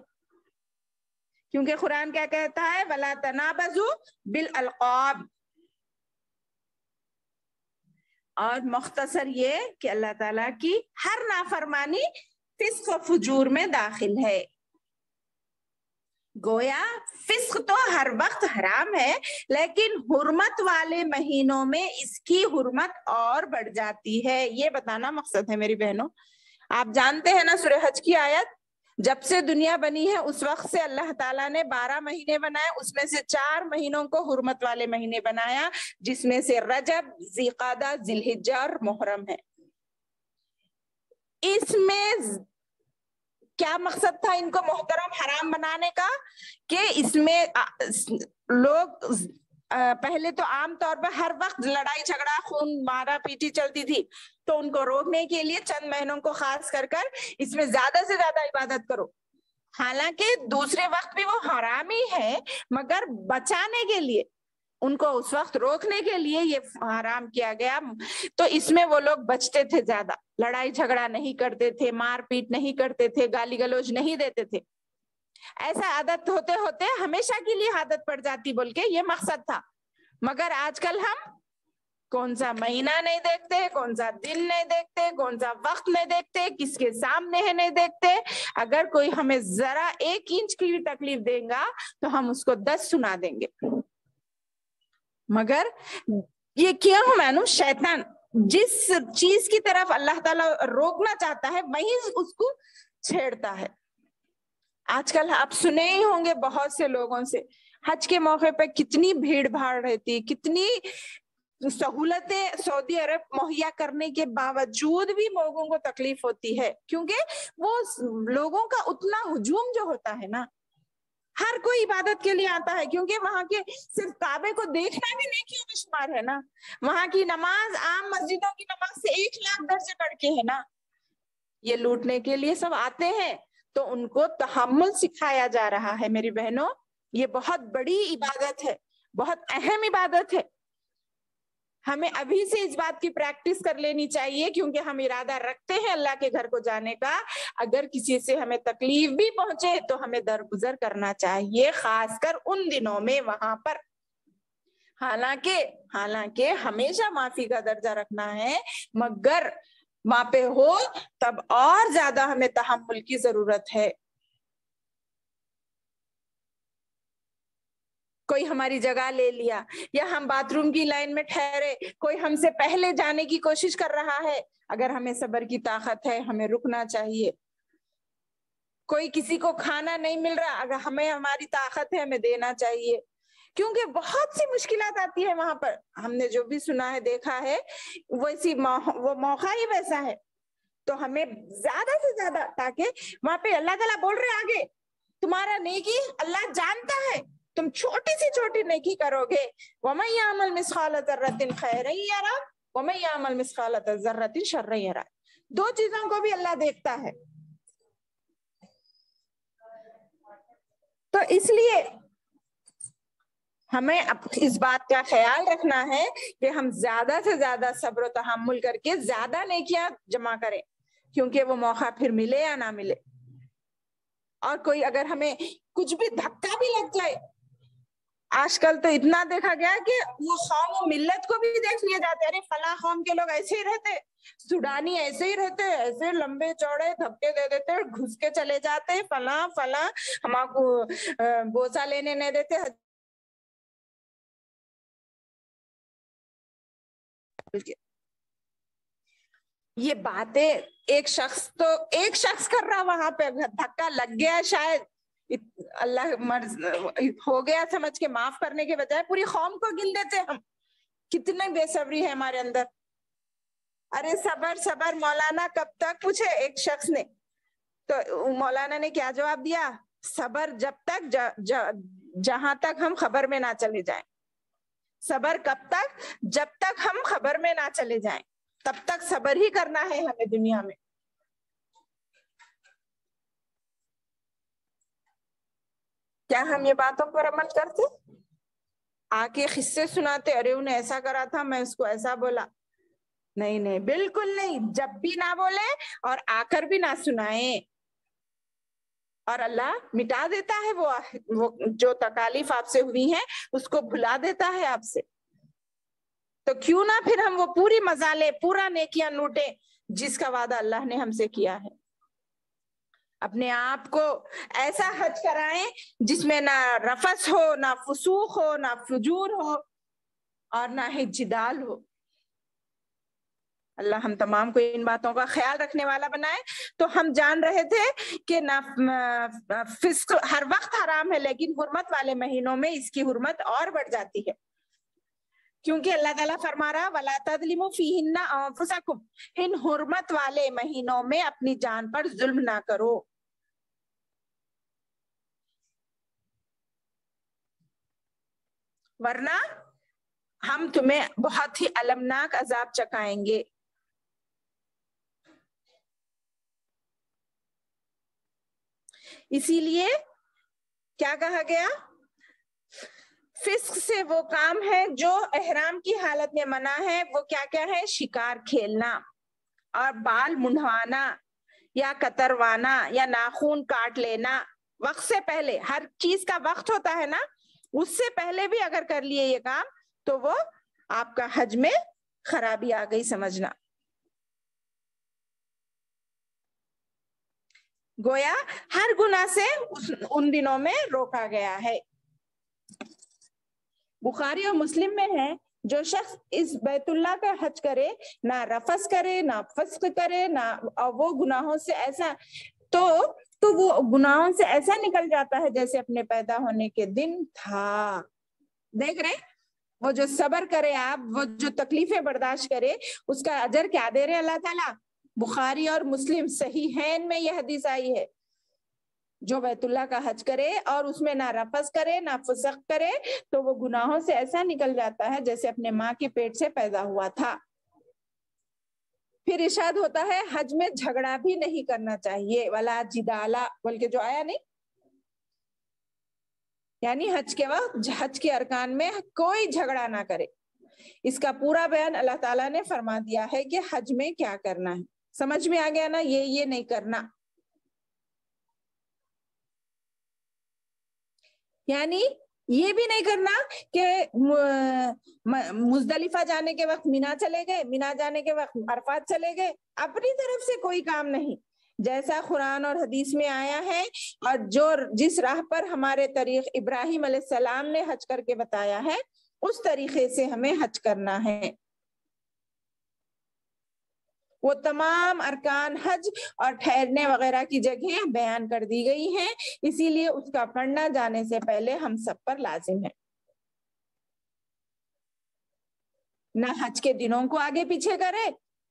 کیونکہ قرآن کیا کہتا ہے؟ وَلَا تَنَابَزُوا بِالْأَلْقَابِ. اور مختصر یہ کہ اللہ تعالیٰ کی ہر نافرمانی فسق و فجور میں داخل ہے. گویا فسق تو ہر وقت حرام ہے, لیکن حرمت والے مہینوں میں اس کی حرمت اور بڑھ جاتی ہے. یہ بتانا مقصد ہے میری بہنوں. آپ جانتے ہیں نا سورہ حج کی آیت, جب سے دنیا بنی ہے اس وقت سے اللہ تعالیٰ نے 12 مہینے بنائے, اس میں سے 4 مہینوں کو حرمت والے مہینے بنایا, جس میں سے رجب, ذی القعدہ, ذی الحجہ اور محرم ہے. اس میں کیا مقصد تھا ان کو محترم حرام بنانے کا؟ کہ اس میں لوگ پہلے تو عام طور پر ہر وقت لڑائی جھگڑا, خون مارا پیٹی چلتی تھی, تو ان کو روکنے کے لیے چند مہینوں کو خاص کر اس میں زیادہ سے زیادہ عبادت کرو. حالانکہ دوسرے وقت بھی وہ حرام ہی ہے, مگر بچانے کے لیے, ان کو اس وقت روکنے کے لیے یہ حرام کیا گیا. تو اس میں وہ لوگ بچتے تھے, زیادہ لڑائی جھگڑا نہیں کرتے تھے, مار پیٹ نہیں کرتے تھے, گالی گلوچ نہیں دیتے تھے. ایسا عادت ہوتے ہوتے ہمیشہ کے لیے عادت پڑ جاتی بول کے یہ مقصد تھا. مگر آج کل ہم کون سا مہینہ نہیں دیکھتے, کون سا دن نہیں دیکھتے, کون سا وقت نہیں دیکھتے, کس کے سامنے ہے نہیں دیکھتے. اگر کوئی ہمیں ذرا 1 انچ کی بھی تکلیف دے گا تو ہم اس کو 10 سنا دیں گے. مگر یہ کیوں معلوم؟ شیطان جس چیز کی طرف اللہ تعالیٰ روکنا چاہتا ہے وہیں اس کو چھیڑتا ہے. آج کل آپ سنے ہی ہوں گے بہت سے لوگوں سے, حج کے موقع پہ کتنی بھیڑ بھاڑ رہتی, کتنی سہولتیں سعودی عرب مہیا کرنے کے باوجود بھی لوگوں کو تکلیف ہوتی ہے. کیونکہ وہ لوگوں کا اتنا ہجوم جو ہوتا ہے نا, ہر کوئی عبادت کے لیے آتا ہے, کیونکہ وہاں کے صرف کعبے کو دیکھنا بھی نیکیوں میں شمار ہے نا. وہاں کی نماز عام مسجدوں کی نماز سے 1 لاکھ درجے بڑھ کے ہے نا. یہ لوٹنے کے لیے سب آتے ہیں, تو ان کو تحمل سکھایا جا رہا ہے میری بہنوں. یہ بہت بڑی عبادت ہے, بہت اہم عبادت ہے. ہمیں ابھی سے اس بات کی پریکٹس کر لینی چاہیے, کیونکہ ہم ارادہ رکھتے ہیں اللہ کے گھر کو جانے کا. اگر کسی سے ہمیں تکلیف بھی پہنچے تو ہمیں درگزر کرنا چاہیے, خاص کر ان دنوں میں وہاں پر. حالانکہ ہمیشہ معافی کا درجہ رکھنا ہے, مگر وہاں پہ ہو تب اور زیادہ ہمیں تحمل کی ضرورت ہے. کوئی ہماری جگہ لے لیا, یا ہم باتھ روم کی لائن میں ٹھہرے, کوئی ہم سے پہلے جانے کی کوشش کر رہا ہے, اگر ہمیں صبر کی طاقت ہے ہمیں رکنا چاہیے. کوئی کسی کو کھانا نہیں مل رہا, اگر ہمیں ہماری طاقت ہے ہمیں دینا چاہیے. کیونکہ بہت سی مشکلات آتی ہے وہاں پر, ہم نے جو بھی سنا ہے دیکھا ہے ویسی وہ موقع ہی ویسا ہے. تو ہمیں زیادہ سے زیادہ, تاکہ وہاں پہ اللہ تعالیٰ بول رہے آگے تمہارا نیکی اللہ جانتا ہے, تم چھوٹی سی چھوٹی نیکی کرو گے, وَمَن يَعْمَلْ مِثْقَالَ ذَرَّةٍ خَيْرًا يَرَهُ وَمَن يَعْمَلْ مِثْقَالَ ذَرَّةٍ شَرًّا يَرَهُ. 2 چیزوں کو بھی اللہ دیکھتا ہے. تو اس لیے ہمیں اس بات کا خیال رکھنا ہے کہ ہم زیادہ سے زیادہ صبر و تحمل کر کے زیادہ نیکیاں جمع کریں, کیونکہ وہ موقع پھر ملے یا نہ ملے. اور کوئی اگر ہمیں کچھ بھی دھکا بھی لگ جائے, آج کل تو اتنا دیکھا گیا کہ وہ قوم و ملت کو بھی دیکھ لیا جاتا ہے, ارے فلاں قوم کے لوگ ایسے ہی رہتے, سوڈانی ایسے ہی رہتے, ایسے لمبے چوڑے دھکے دے دیتے, گھس کے چلے جاتے, فلاں ہم کو بوسا لینے نہیں دیتے. یہ باتیں ایک شخص کر رہا, وہاں پہ دھکا لگ گیا, شاید اللہ مرض ہو گیا سمجھ کے معاف کرنے کے بجائے پوری قوم کو گن دیتے ہم. کتنی بے صبری ہے ہمارے اندر. ارے صبر صبر مولانا کب تک پوچھے ایک شخص نے, تو مولانا نے کیا جواب دیا؟ صبر جب تک جہاں تک ہم خبر میں نہ چلے جائیں. صبر کب تک؟ جب تک ہم خبر میں نہ چلے جائیں تب تک صبر ہی کرنا ہے ہمیں دنیا میں. کیا ہم یہ باتوں پر عمل کرتے؟ آ کے قصے سناتے, ارے انہیں ایسا کرا تھا, میں اس کو ایسا بولا. نہیں نہیں, بالکل نہیں. جب بھی نہ بولے اور آ کر بھی نہ سنائیں, اور اللہ مٹا دیتا ہے وہ جو تکالیف آپ سے ہوئی ہیں اس کو بھلا دیتا ہے آپ سے. تو کیوں نہ پھر ہم وہ پوری مزہ لیں, پورا نیکیاں لوٹیں جس کا وعدہ اللہ نے ہم سے کیا ہے. اپنے آپ کو ایسا حج کرائیں جس میں نہ رفث ہو, نہ فسوق ہو, نہ فجور ہو, اور نہ ہی جدال ہو. اللہ ہم تمام کو ان باتوں کا خیال رکھنے والا بنائے. تو ہم جان رہے تھے کہ فسق ہر وقت حرام ہے, لیکن حرمت والے مہینوں میں اس کی حرمت اور بڑھ جاتی ہے, کیونکہ اللہ تعالیٰ فرما رہا وَلَا تَظْلِمُوا فِيهِنَّ أَنفُسَكُمْ, ان حرمت والے مہینوں میں اپنی جان پر ظلم نہ کرو. ورنہ ہم تمہیں بہت ہی المناک عذاب چکھائیں گے. اسی لیے کیا کہا گیا؟ فسق سے وہ کام ہے جو احرام کی حالت میں منع ہے. وہ کیا کیا ہے؟ شکار کھیلنا, اور بال منڈوانا, یا کتروانا, یا ناخون کاٹ لینا. وقت سے پہلے, ہر چیز کا وقت ہوتا ہے نا, اس سے پہلے بھی اگر کر لیے یہ کام تو وہ آپ کا حج میں خرابی آ گئی سمجھنا. گویا ہر گناہ سے ان دنوں میں روکا گیا ہے. بخاری اور مسلم میں ہے, جو شخص اس بیت اللہ کا حج کرے, نہ رفث کرے, نہ فسق کرے, نہ وہ گناہوں سے ایسا تو وہ گناہوں سے ایسا نکل جاتا ہے جیسے اپنے پیدا ہونے کے دن تھا. دیکھ رہے وہ جو صبر کرے, آپ وہ جو تکلیفیں برداشت کرے, اس کا اجر کیا دے رہے اللہ تعالیٰ؟ بخاری اور مسلم صحیحین میں یہ حدیث آئی ہے, جو بیت اللہ کا حج کرے اور اس میں نہ رفث کرے نہ فسق کرے تو وہ گناہوں سے ایسا نکل جاتا ہے جیسے اپنے ماں کے پیٹ سے پیدا ہوا تھا. پھر ارشاد ہوتا ہے حج میں جھگڑا بھی نہیں کرنا چاہیے, ولا جدالا, بلکہ جو آیا نہیں, یعنی حج کے وقت حج کے ارکان میں کوئی جھگڑا نہ کرے. اس کا پورا بیان اللہ تعالیٰ نے فرما دیا ہے کہ حج میں کیا کرنا ہے. سمجھ میں آ گیا نا؟ یہ نہیں کرنا. یعنی یہ بھی نہیں کرنا کہ مزدلفہ جانے کے وقت مینا چلے گئے, مینا جانے کے وقت عرفات چلے گئے, اپنی طرف سے کوئی کام نہیں. جیسا قرآن اور حدیث میں آیا ہے اور جس راہ پر ہمارے طریق ابراہیم علیہ السلام نے حج کر کے بتایا ہے, اس طریقے سے ہمیں حج کرنا ہے. وہ تمام ارکان حج اور ٹھہرنے وغیرہ کی جگہیں بیان کر دی گئی ہیں, اسی لیے اس کا پڑھنا جانے سے پہلے ہم سب پر لازم ہے. نہ حج کے دنوں کو آگے پیچھے کرے,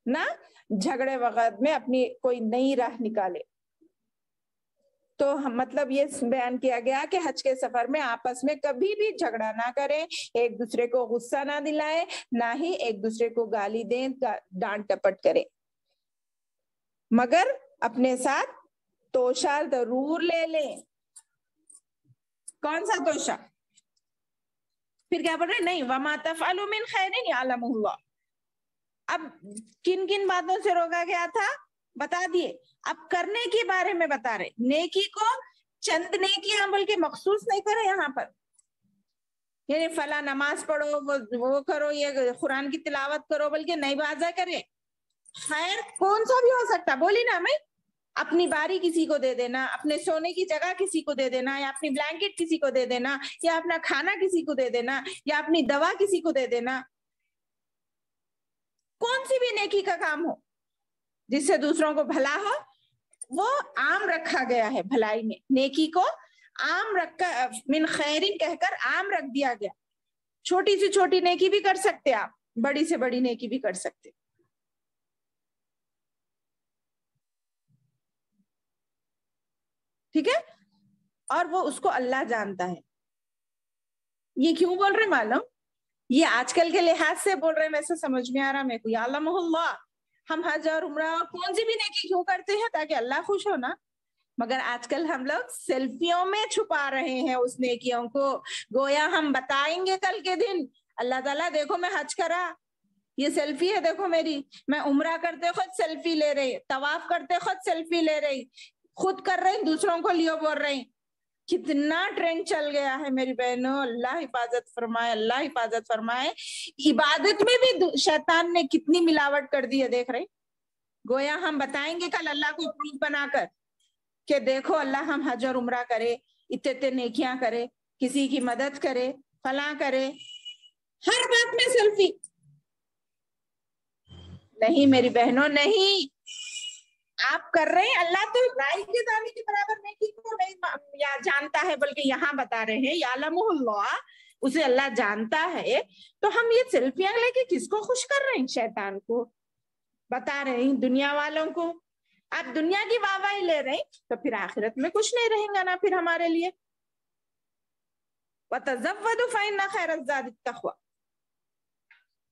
نہ جھگڑے وغیرہ میں اپنی کوئی نئی راہ نکالے. تو مطلب یہ بیان کیا گیا کہ حج کے سفر میں آپس میں کبھی بھی جھگڑا نہ کریں, ایک دوسرے کو غصہ نہ دلائیں, نہ ہی ایک دوسرے کو گالی دیں, ڈانٹ ٹپٹ کریں, مگر اپنے ساتھ توشہ ضرور لے لیں. کون سا توشہ؟ پھر کیا بول رہے؟ نہیں, وَمَا تَفْعَلُوا مِنْ خَيْرٍ يَعْلَمُهُ اللَّهُ. اب کن کن باتوں سے روکا گیا تھا بتا دیے, اب کرنے کے بارے میں بتا رہے. نیکی کو چند نیکیاں بلکہ مخصوص نہیں کرے یہاں پر, یعنی فلاں نماز پڑھو, وہ کرو, یہ قرآن کی تلاوت کرو, بلکہ نئی بازا کرے. خیر کون سا بھی ہو سکتا, بولی نا میں, اپنی باری کسی کو دے دینا, اپنے سونے کی جگہ کسی کو دے دینا, یا اپنی بلینکٹ کسی کو دے دینا, یا اپنا کھانا کسی کو دے دینا, یا اپنی دوا کسی کو دے دینا. کون سی بھی نیکی کا کام ہو جس سے دوسروں کو بھلا ہو, وہ عام رکھا گیا ہے. بھلائی میں نیکی کو عام رکھ کر, من خیرن کہہ کر عام رکھ دیا گیا. چھوٹی سے چھوٹی نیکی بھی کر سکتے آپ, بڑی سے بڑی نیکی بھی کر سکتے. ٹھیک ہے, اور وہ اس کو اللہ جانتا ہے. یہ کیوں بول رہے معلوم, یہ آج کل کے لحاظ سے بول رہے ہیں, ویسے سمجھ میں آ رہا میرے کو. یعلمہ اللہ, ہم حج اور عمرہ اور کون سی بھی نیکی کیوں کرتے ہیں؟ تاکہ اللہ خوش ہو نا. مگر آج کل ہم لوگ سیلفیوں میں چھپا رہے ہیں اس نیکیوں کو. گویا ہم بتائیں گے کل کے دن اللہ تعالیٰ دیکھو میں حج کرا, یہ سیلفی ہے دیکھو میری, میں عمرہ کرتے خود سیلفی لے رہی, طواف کرتے خود سیلفی لے رہی, خود کر رہی دوسروں کو لیو بول رہی. کتنا ٹرینڈ چل گیا ہے میری بہنوں, اللہ حفاظت فرمائے, اللہ حفاظت فرمائے. عبادت میں بھی شیطان نے کتنی ملاوٹ کر دی ہے دیکھ رہے. گویا ہم بتائیں گے کل اللہ کو پروف بنا کر کہ دیکھو اللہ ہم حج اور عمرہ کرے, اتنے نیکیاں کرے, کسی کی مدد کرے, فلاں کرے, ہر بات میں سیلفی. نہیں میری بہنوں نہیں, آپ کر رہے ہیں, اللہ تو رائی کے دانے کے برابر نیکی کو نہیں جانتا ہے, بلکہ یہاں بتا رہے ہیں یعلمہ اللہ, اسے اللہ جانتا ہے. تو ہم یہ سیلفیاں لے کے کس کو خوش کر رہے ہیں؟ شیطان کو بتا رہے ہیں, دنیا والوں کو. آپ دنیا کی واہ واہی لے رہے ہیں تو پھر آخرت میں کچھ نہیں رہیں گا نا پھر ہمارے لیے. وَتَزَوَّدُوا فَإِنَّ خَيْرَ الزَّادِ التَّقْوَىٰ.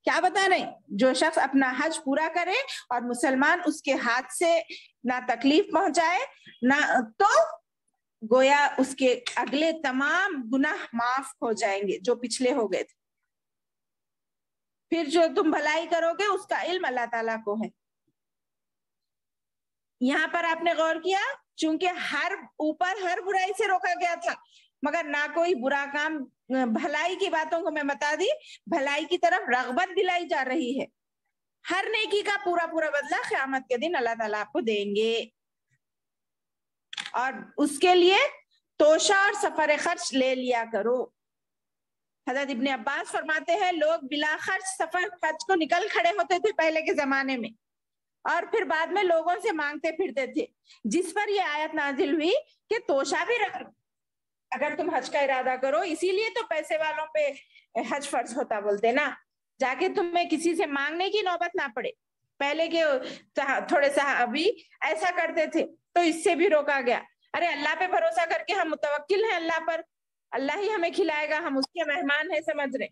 کیا بتا رہے ہیں؟ جو شخص اپنا حج پورا کرے اور مسلمان اس کے ہاتھ سے نہ تکلیف پہنچائے نہ, تو گویا اس کے اگلے تمام گناہ معاف ہو جائیں گے جو پچھلے ہو گئے تھے. پھر جو تم بھلائی کرو گے اس کا علم اللہ تعالیٰ کو ہے. یہاں پر آپ نے غور کیا, چونکہ اوپر ہر برائی سے روکا گیا تھا, مگر نہ کوئی برا کام, بھلائی کی باتوں کو میں بتا دی, بھلائی کی طرف رغبت دلائی جا رہی ہے. ہر نیکی کا پورا پورا بدلہ قیامت کے دن اللہ تعالیٰ آپ کو دیں گے. اور اس کے لیے توشہ اور سفر خرچ لے لیا کرو. حضرت ابن عباس فرماتے ہیں لوگ بلا خرچ سفر خرچ کو نکل کھڑے ہوتے تھے پہلے کے زمانے میں, اور پھر بعد میں لوگوں سے مانگتے پھرتے تھے, جس پر یہ آیت نازل ہوئی کہ توشہ بھی رکھ اگر تم حج کا ارادہ کرو. اسی لیے تو پیسے والوں پہ حج فرض ہوتا بولتے نا, جا کے تمہیں کسی سے مانگنے کی نوبت نہ پڑے. پہلے کے تھوڑے صحابی ایسا کرتے تھے تو اس سے بھی روکا گیا. ارے اللہ پہ بھروسہ کر کے ہم متوکل ہیں اللہ پر, اللہ ہی ہمیں کھلائے گا, ہم اس کے مہمان ہیں سمجھ رہے.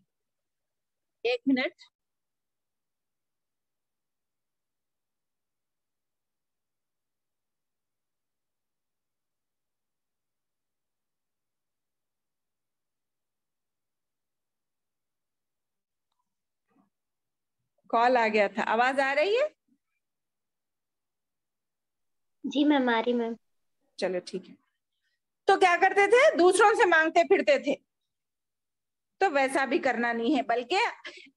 ایک منٹ, کال آ گیا تھا. آواز آ رہی ہے؟ جی میم آ رہی میم. چلو ٹھیک ہے. تو کیا کرتے تھے, دوسروں سے مانگتے پھرتے تھے. تو ویسا بھی کرنا نہیں ہے, بلکہ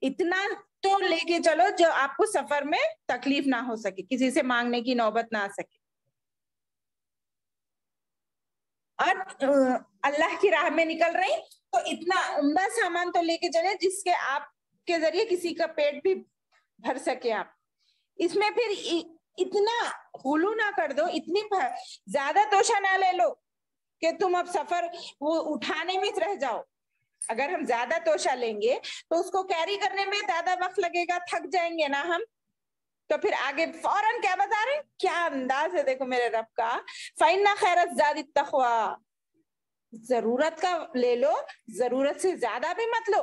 اتنا تو لے کے چلو جو آپ کو سفر میں تکلیف نہ ہو سکے, کسی سے مانگنے کی نوبت نہ آ سکے. اور اللہ کی راہ میں نکل رہی تو اتنا عمدہ سامان تو لے کے چلے جس کے آپ کے ذریعے کسی کا پیٹ بھی بھر سکے آپ. اس میں پھر اتنا غلو نہ کر دو, اتنی زیادہ توشہ نہ لے لو کہ تم اب سفر وہ اٹھانے میں رہ جاؤ. اگر ہم زیادہ توشہ لیں گے تو اس کو کیری کرنے میں زیادہ وقت لگے گا, تھک جائیں گے نا ہم. تو پھر آگے فوراً کیا بتا رہے ہیں, کیا انداز ہے دیکھو میرے رب کا. فَإِنَّ خَيْرَ الزَّادِ التَّقْوَىٰ. ضرورت کا لے لو, ضرورت سے زیادہ بھی مت لو.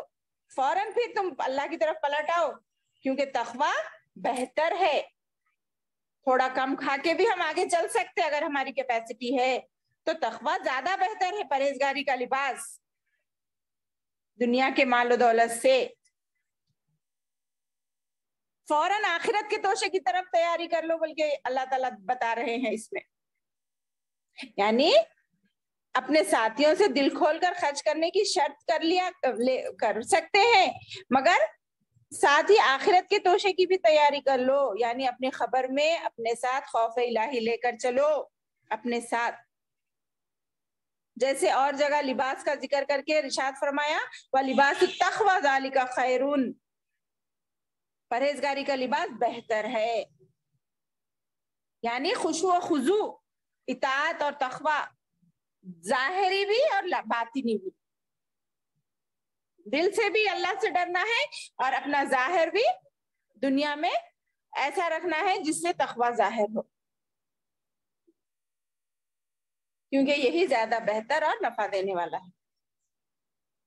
فوراً پھر تم اللہ کی طرف پلٹ آؤ, کیونکہ تقویٰ بہتر ہے. تھوڑا کم کھا کے بھی ہم آگے چل سکتے اگر ہماری کیپیسٹی ہے, تو تقویٰ زیادہ بہتر ہے, پرہیزگاری کا لباس دنیا کے مال و دولت سے. فوراً آخرت کے توشے کی طرف تیاری کر لو, بلکہ اللہ تعالیٰ بتا رہے ہیں اس میں, یعنی اپنے ساتھیوں سے دل کھول کر خرچ کرنے کی شرط کر سکتے ہیں, مگر ساتھ ہی آخرت کے توشے کی بھی تیاری کر لو. یعنی اپنی خبر میں اپنے ساتھ خوف الہی لے کر چلو اپنے ساتھ. جیسے اور جگہ لباس کا ذکر کر کے ارشاد فرمایا وَلِبَاسُ التَّقْوَىٰ ذَلِكَ خَيْرٌ, پرہیزگاری کا لباس بہتر ہے. یعنی خشوع و خضوع, اطاعت اور تقویٰ, ظاہری بھی اور باطنی بھی. دل سے بھی اللہ سے ڈرنا ہے اور اپنا ظاہر بھی دنیا میں ایسا رکھنا ہے جس سے تقوی ظاہر ہو، کیونکہ یہی زیادہ بہتر اور نفع دینے والا ہے۔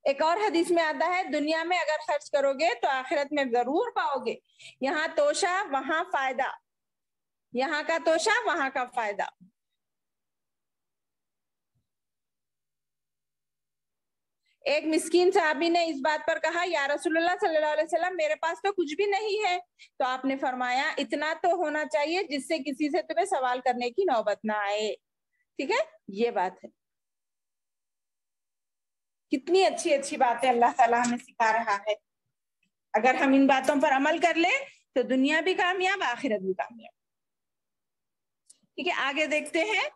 ایک اور حدیث میں آتا ہے دنیا میں اگر خرچ کرو گے تو آخرت میں ضرور پاؤ گے، یہاں توشہ وہاں فائدہ، یہاں کا توشہ وہاں کا فائدہ۔ ایک مسکین صحابی نے اس بات پر کہا یا رسول اللہ صلی اللہ علیہ وسلم میرے پاس تو کچھ بھی نہیں ہے، تو آپ نے فرمایا اتنا تو ہونا چاہیے جس سے کسی سے تمہیں سوال کرنے کی نوبت نہ آئے۔ ٹھیک ہے، یہ بات ہے۔ کتنی اچھی اچھی باتیں اللہ تعالیٰ ہمیں سکھا رہا ہے، اگر ہم ان باتوں پر عمل کر لیں تو دنیا بھی کامیاب، آخرت بھی کامیاب۔ ٹھیک ہے، آگے دیکھتے ہیں۔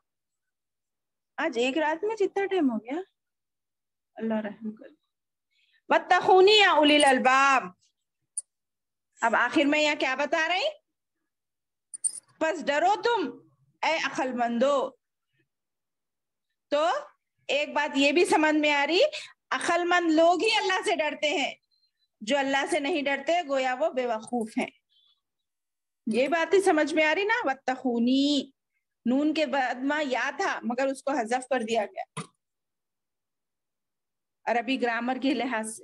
آج ایک رات میں جتنا ٹائم ہو گیا، اللہ رحم کر۔ واتقونی یا اولی الالباب، اب آخر میں یہاں کیا بتا رہے ہیں؟ پس ڈرو تم اے عقل مندو۔ تو ایک بات یہ بھی سمجھ میں آ رہی، عقل مند لوگ ہی اللہ سے ڈرتے ہیں، جو اللہ سے نہیں ڈرتے گویا وہ بے وقوف ہیں۔ یہ بات ہی سمجھ میں آ رہی نا، واتقونی، نون کے بعد میں یا تھا مگر اس کو حذف کر دیا گیا عربی گرامر کے لحاظ سے۔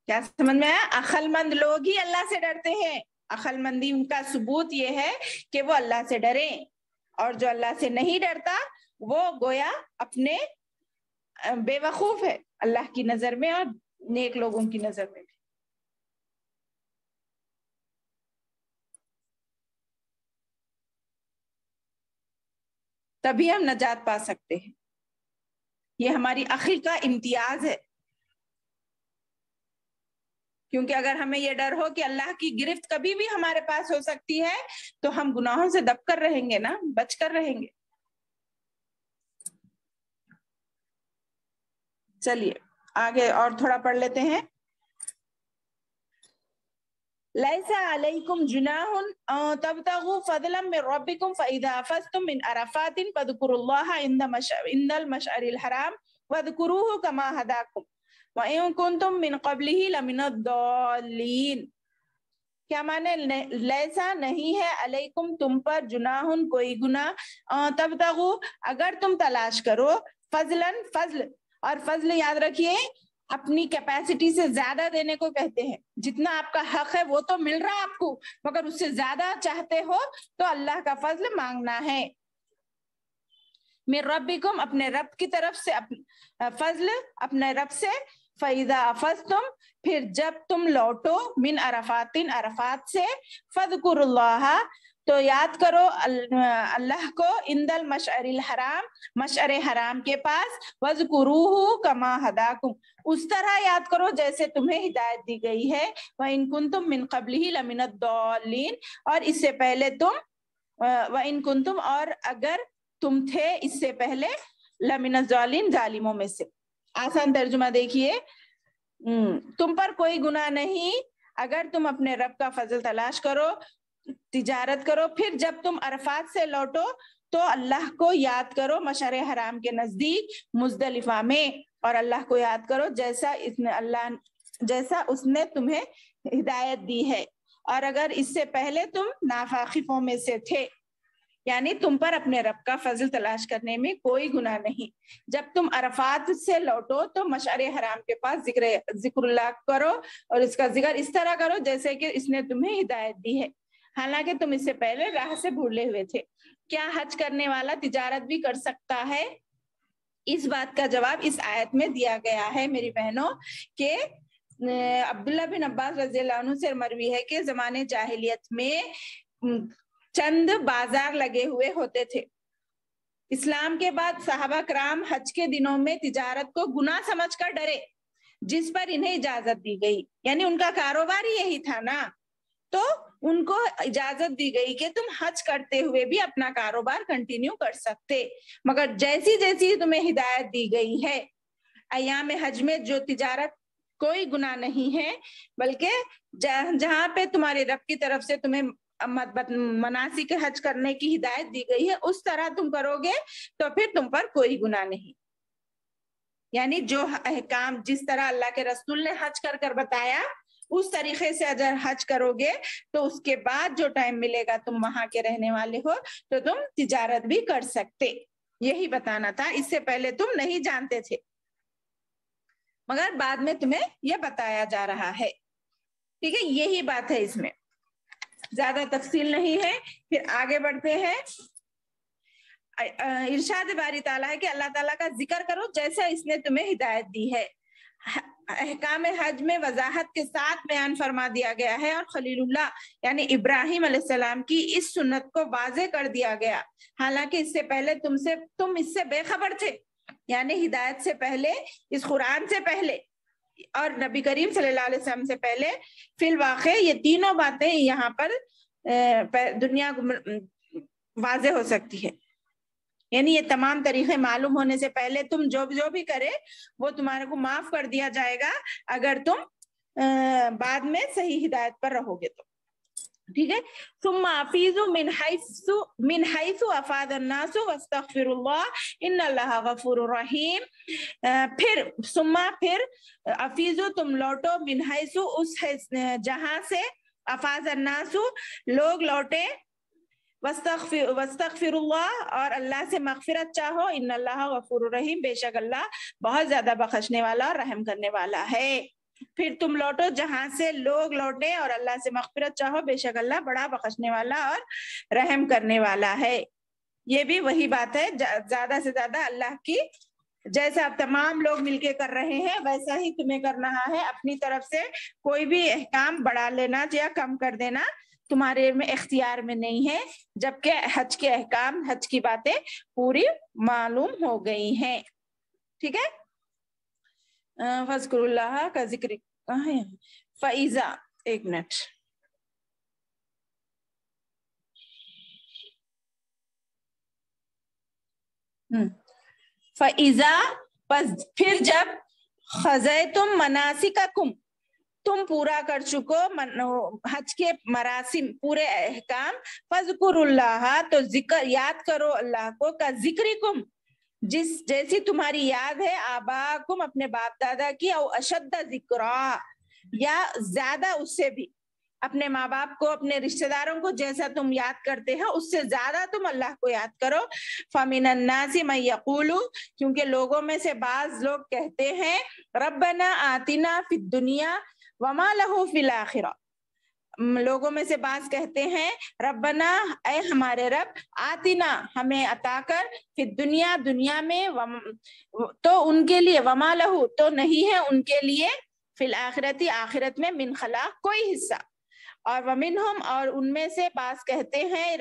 کیا سمجھ میں آیا؟ عقل مند لوگ ہی اللہ سے ڈرتے ہیں، عقل مندی ان کا ثبوت یہ ہے کہ وہ اللہ سے ڈریں، اور جو اللہ سے نہیں ڈرتا وہ گویا اپنے بے وقوف ہے اللہ کی نظر میں اور نیک لوگوں کی نظر میں بھی۔ تبھی ہم نجات پا سکتے ہیں، یہ ہماری عقل کا امتیاز ہے، کیونکہ اگر ہمیں یہ ڈر ہو کہ اللہ کی گرفت کبھی بھی ہمارے پاس ہو سکتی ہے تو ہم گناہوں سے دب کر رہیں گے نا، بچ کر رہیں گے۔ چلیے آگے اور تھوڑا پڑھ لیتے ہیں۔ لیس علیکم جناح ان تبتغوا فضلا من ربکم فاذا افضتم من عرفات فاذکروا اللہ عند المشعر الحرام واذکروه کما ہداکم وَإِن كُنتُم مِّن قَبْلِهِ لَمِنَ الضَّالِّينَ۔ کیا معنی؟ لیسا نہیں ہے، علیکم تم پر، جناح کوئی گناہ، تبتغوا اگر تم تلاش کرو، فضلاً فضل، اور فضل یاد رکھیے اپنی کیپیسٹی سے زیادہ دینے کو کہتے ہیں، جتنا آپ کا حق ہے وہ تو مل رہا آپ کو، مگر اس سے زیادہ چاہتے ہو تو اللہ کا فضل مانگنا ہے۔ من ربکم اپنے رب کی طرف سے، فضل اپنے رب سے، فَإِذَا أَفَضْتُمْ پھر جب تم لوٹو، من عرفات عرفات سے، فَاذْكُرُوا اللَّهَ تو یاد کرو اللہ کو، عند المشعر الحرام مشعر حرام کے پاس، وَاذْكُرُوهُ كَمَا هَدَاكُمْ اس طرح یاد کرو جیسے تمہیں ہدایت دی گئی ہے، وَإِن كُنتُم مِّن قَبْلِهِ لَمِنَ الضَّالِّينَ اور اس سے پہلے تم، وَإِن كُنتُم اور اگر تم تھے اس سے پہلے، لَمِنَ الضَّالِّينَ ظالموں میں سے۔ آسان ترجمہ دیکھیے، تم پر کوئی گناہ نہیں اگر تم اپنے رب کا فضل تلاش کرو، تجارت کرو، پھر جب تم عرفات سے لوٹو تو اللہ کو یاد کرو مشعر حرام کے نزدیک مزدلفہ میں، اور اللہ کو یاد کرو جیسا اس نے تمہیں ہدایت دی ہے، اور اگر اس سے پہلے تم نافاقفوں میں سے تھے، یعنی تم پر اپنے رب کا فضل تلاش کرنے میں کوئی گناہ نہیں۔ جب تم عرفات سے لوٹو تو مشعر حرام کے پاس ذکر اللہ کرو، اور اس کا ذکر اس طرح کرو جیسے کہ اس نے تمہیں ہدایت دی ہے، حالانکہ تم اس سے پہلے راہ سے بھولے ہوئے تھے۔ کیا حج کرنے والا تجارت بھی کر سکتا ہے؟ اس بات کا جواب اس آیت میں دیا گیا ہے میری بہنوں، کہ عبداللہ بن عباس رضی اللہ عنہ سے مروی ہے کہ زمانے جاہلیت میں چند بازار لگے ہوئے ہوتے تھے۔ اسلام کے بعد صحابہ کرام حج کے دنوں میں تجارت کو گناہ سمجھ کر ڈرے، جس پر انہیں اجازت دی گئی، یعنی ان کا کاروبار ہی یہی تھا نا، تو ان کو اجازت دی گئی کہ تم حج کرتے ہوئے بھی اپنا کاروبار کنٹینیو کر سکتے، مگر جیسی جیسی تمہیں ہدایت دی گئی ہے ایام حج میں جو تجارت کوئی گناہ نہیں ہے، بلکہ جہاں پہ تمہارے رب کی طرف سے تمہیں مناسک حج کرنے کی ہدایت دی گئی ہے اس طرح تم کرو گے تو پھر تم پر کوئی گناہ نہیں۔ یعنی جو احکام جس طرح اللہ کے رسول نے حج کر کر بتایا اس طریقے سے اگر حج کرو گے تو اس کے بعد جو ٹائم ملے گا تم وہاں کے رہنے والے ہو تو تم تجارت بھی کر سکتے. یہی بتانا تھا. اس سے پہلے تم نہیں جانتے تھے مگر بعد میں تمہیں یہ بتایا جا رہا ہے. ٹھیک ہے, یہی بات ہے, اس میں زیادہ تفصیل نہیں ہے. پھر آگے بڑھتے ہیں. ارشاد باری تعالیٰ ہے کہ اللہ تعالیٰ کا ذکر کرو جیسا اس نے تمہیں ہدایت دی ہے. احکام حج میں وضاحت کے ساتھ بیان فرما دیا گیا ہے اور خلیل اللہ یعنی ابراہیم علیہ السلام کی اس سنت کو واضح کر دیا گیا, حالانکہ اس سے پہلے تم اس سے بے خبر تھے. یعنی ہدایت سے پہلے, اس قرآن سے پہلے اور نبی کریم صلی اللہ علیہ وسلم سے پہلے فی الواقع یہ تینوں باتیں یہاں پر دنیا کو واضح ہو سکتی ہے. یعنی یہ تمام طریقے معلوم ہونے سے پہلے تم جو بھی کرے وہ تمہارے کو معاف کر دیا جائے گا اگر تم بعد میں صحیح ہدایت پر رہو گے تو. ٹھیک ہے. ثم افیضوا من حیث افاض الناس واستغفروا اللہ ان اللہ غفور رحیم. پھر افیضوا تم لوٹو من حیث اس جہاں سے افاض الناس لوگ لوٹے, واستغفر اللہ اور اللہ سے مغفرت چاہو, ان اللہ غفور رحیم بے شک اللہ بہت زیادہ بخشنے والا اور رحم کرنے والا ہے. پھر تم لوٹو جہاں سے لوگ لوٹے اور اللہ سے مغفرت چاہو, بے شک اللہ بڑا بخشنے والا اور رحم کرنے والا ہے. یہ بھی وہی بات ہے, زیادہ سے زیادہ اللہ کی جیسا اب تمام لوگ مل کے کر رہے ہیں ویسا ہی تمہیں کرنا ہے. اپنی طرف سے کوئی بھی احکام بڑھا لینا یا کم کر دینا تمہارے میں اختیار میں نہیں ہے, جبکہ حج کے احکام حج کی باتیں پوری معلوم ہو گئی ہیں. ٹھیک ہے. فذکر اللہ کا ذکر کہاں ہے, فَإِذَا, ایک منٹ, فَإِذَا پھر جب خَزَيْتُم مَنَاسِكَكُم تم پورا کر چکو حج کے مراسم پورے احکام, فذکر اللہ تو ذکر یاد کرو اللہ کو, کا ذکرکم جیسی تمہاری یاد ہے, آباکم اپنے باپ دادا کی, او اشد ذکرا یا زیادہ اس سے بھی, اپنے ماں باپ کو اپنے رشتہ داروں کو جیسا تم یاد کرتے ہیں اس سے زیادہ تم اللہ کو یاد کرو. فَمِنَ النَّاسِ مَن يَقُولُ کیونکہ لوگوں میں سے بعض لوگ کہتے ہیں ربنا آتنا فی الدنیا وما لہ فی الآخرہ, لوگوں میں سے بعض کہتے ہیں ربنا اے ہمارے رب, آتنا ہمیں عطا کر, فی الدنیا دنیا میں, تو ان کے لیے, وما لہ تو نہیں ہے ان کے لیے, فی الآخرتی آخرت میں, من خلاق کوئی حصہ. اور ومنہم اور ان میں سے بعض کہتے ہیں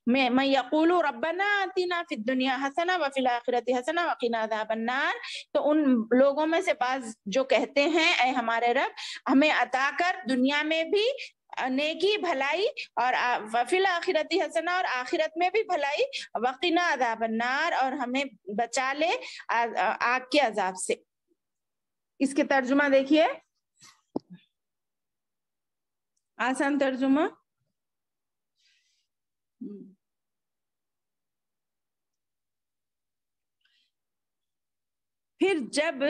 من یقول ربنا آتنا فی الدنیا حسنہ وفی الآخرۃ حسنہ وقنا عذاب النار, تو ان لوگوں میں سے بعض جو کہتے ہیں اے ہمارے رب ہمیں عطا کر دنیا میں بھی نیکی بھلائی اور وفی الآخرۃ حسنہ اور آخرت میں بھی بھلائی, وقنا عذاب النار اور ہمیں بچا لے آگ کے عذاب سے. اس کے ترجمہ دیکھیے, آسان ترجمہ, پھر جب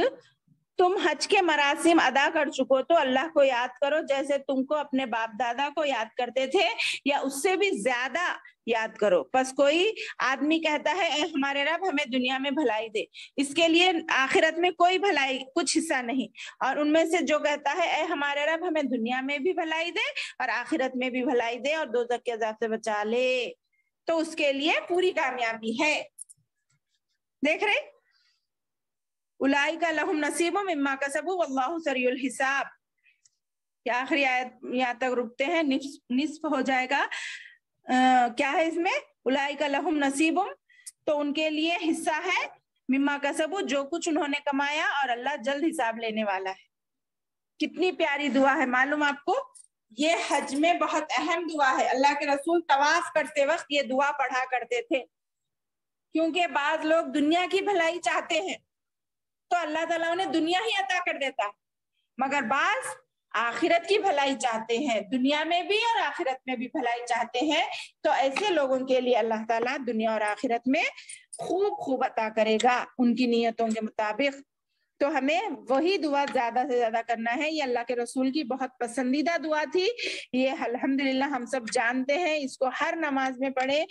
تم حج کے مراسم ادا کر چکو تو اللہ کو یاد کرو جیسے تم کو اپنے باپ دادا کو یاد کرتے تھے یا اس سے بھی زیادہ یاد کرو. پس کوئی آدمی کہتا ہے اے ہمارے رب ہمیں دنیا میں بھلائی دے, اس کے لیے آخرت میں کوئی بھلائی کچھ حصہ نہیں, اور ان میں سے جو کہتا ہے اے ہمارے رب ہمیں دنیا میں بھی بھلائی دے اور آخرت میں بھی بھلائی دے اور دوزخ کے عذاب سے بچا لے, تو اس کے لیے پوری کامیابی ہے. دیکھ رہے, اولئک لہم نصیب مما کسبوا واللہ سریع الحساب. کیا آخری آیت یہاں تک رکتے ہیں, نصف ہو جائے گا. کیا ہے اس میں, اولئک لہم نصیب, تو ان کے لیے حصہ ہے, مما کسبوا جو کچھ انہوں نے کمایا, اور اللہ جلد حساب لینے والا ہے. کتنی پیاری دعا ہے معلوم آپ کو, یہ حج میں بہت اہم دعا ہے. اللہ کے رسول طواف کرتے وقت یہ دعا پڑھا کرتے تھے, کیونکہ بعض لوگ دنیا کی بھلائی چاہتے ہیں تو اللہ تعالیٰ انہیں دنیا ہی عطا کر دیتا, مگر بعض آخرت کی بھلائی چاہتے ہیں, دنیا میں بھی اور آخرت میں بھی بھلائی چاہتے ہیں, تو ایسے لوگوں کے لیے اللہ تعالیٰ دنیا اور آخرت میں خوب خوب عطا کرے گا ان کی نیتوں کے مطابق. تو ہمیں وہی دعا زیادہ سے زیادہ کرنا ہے. یہ اللہ کے رسول کی بہت پسندیدہ دعا تھی. یہ الحمدللہ ہم سب جانتے ہیں, اس کو ہر نماز میں پڑھے,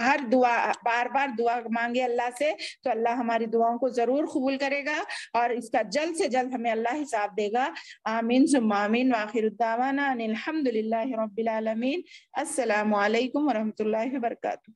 ہر دعا بار بار دعا مانگے اللہ سے, تو اللہ ہماری دعاؤں کو ضرور قبول کرے گا اور اس کا جلد سے جلد ہمیں اللہ حساب دے گا. آمین ثم آمین. وآخر الدعوانا ان الحمدللہ رب العالمین. السلام علیکم ورحمۃ اللہ وبرکاتہ.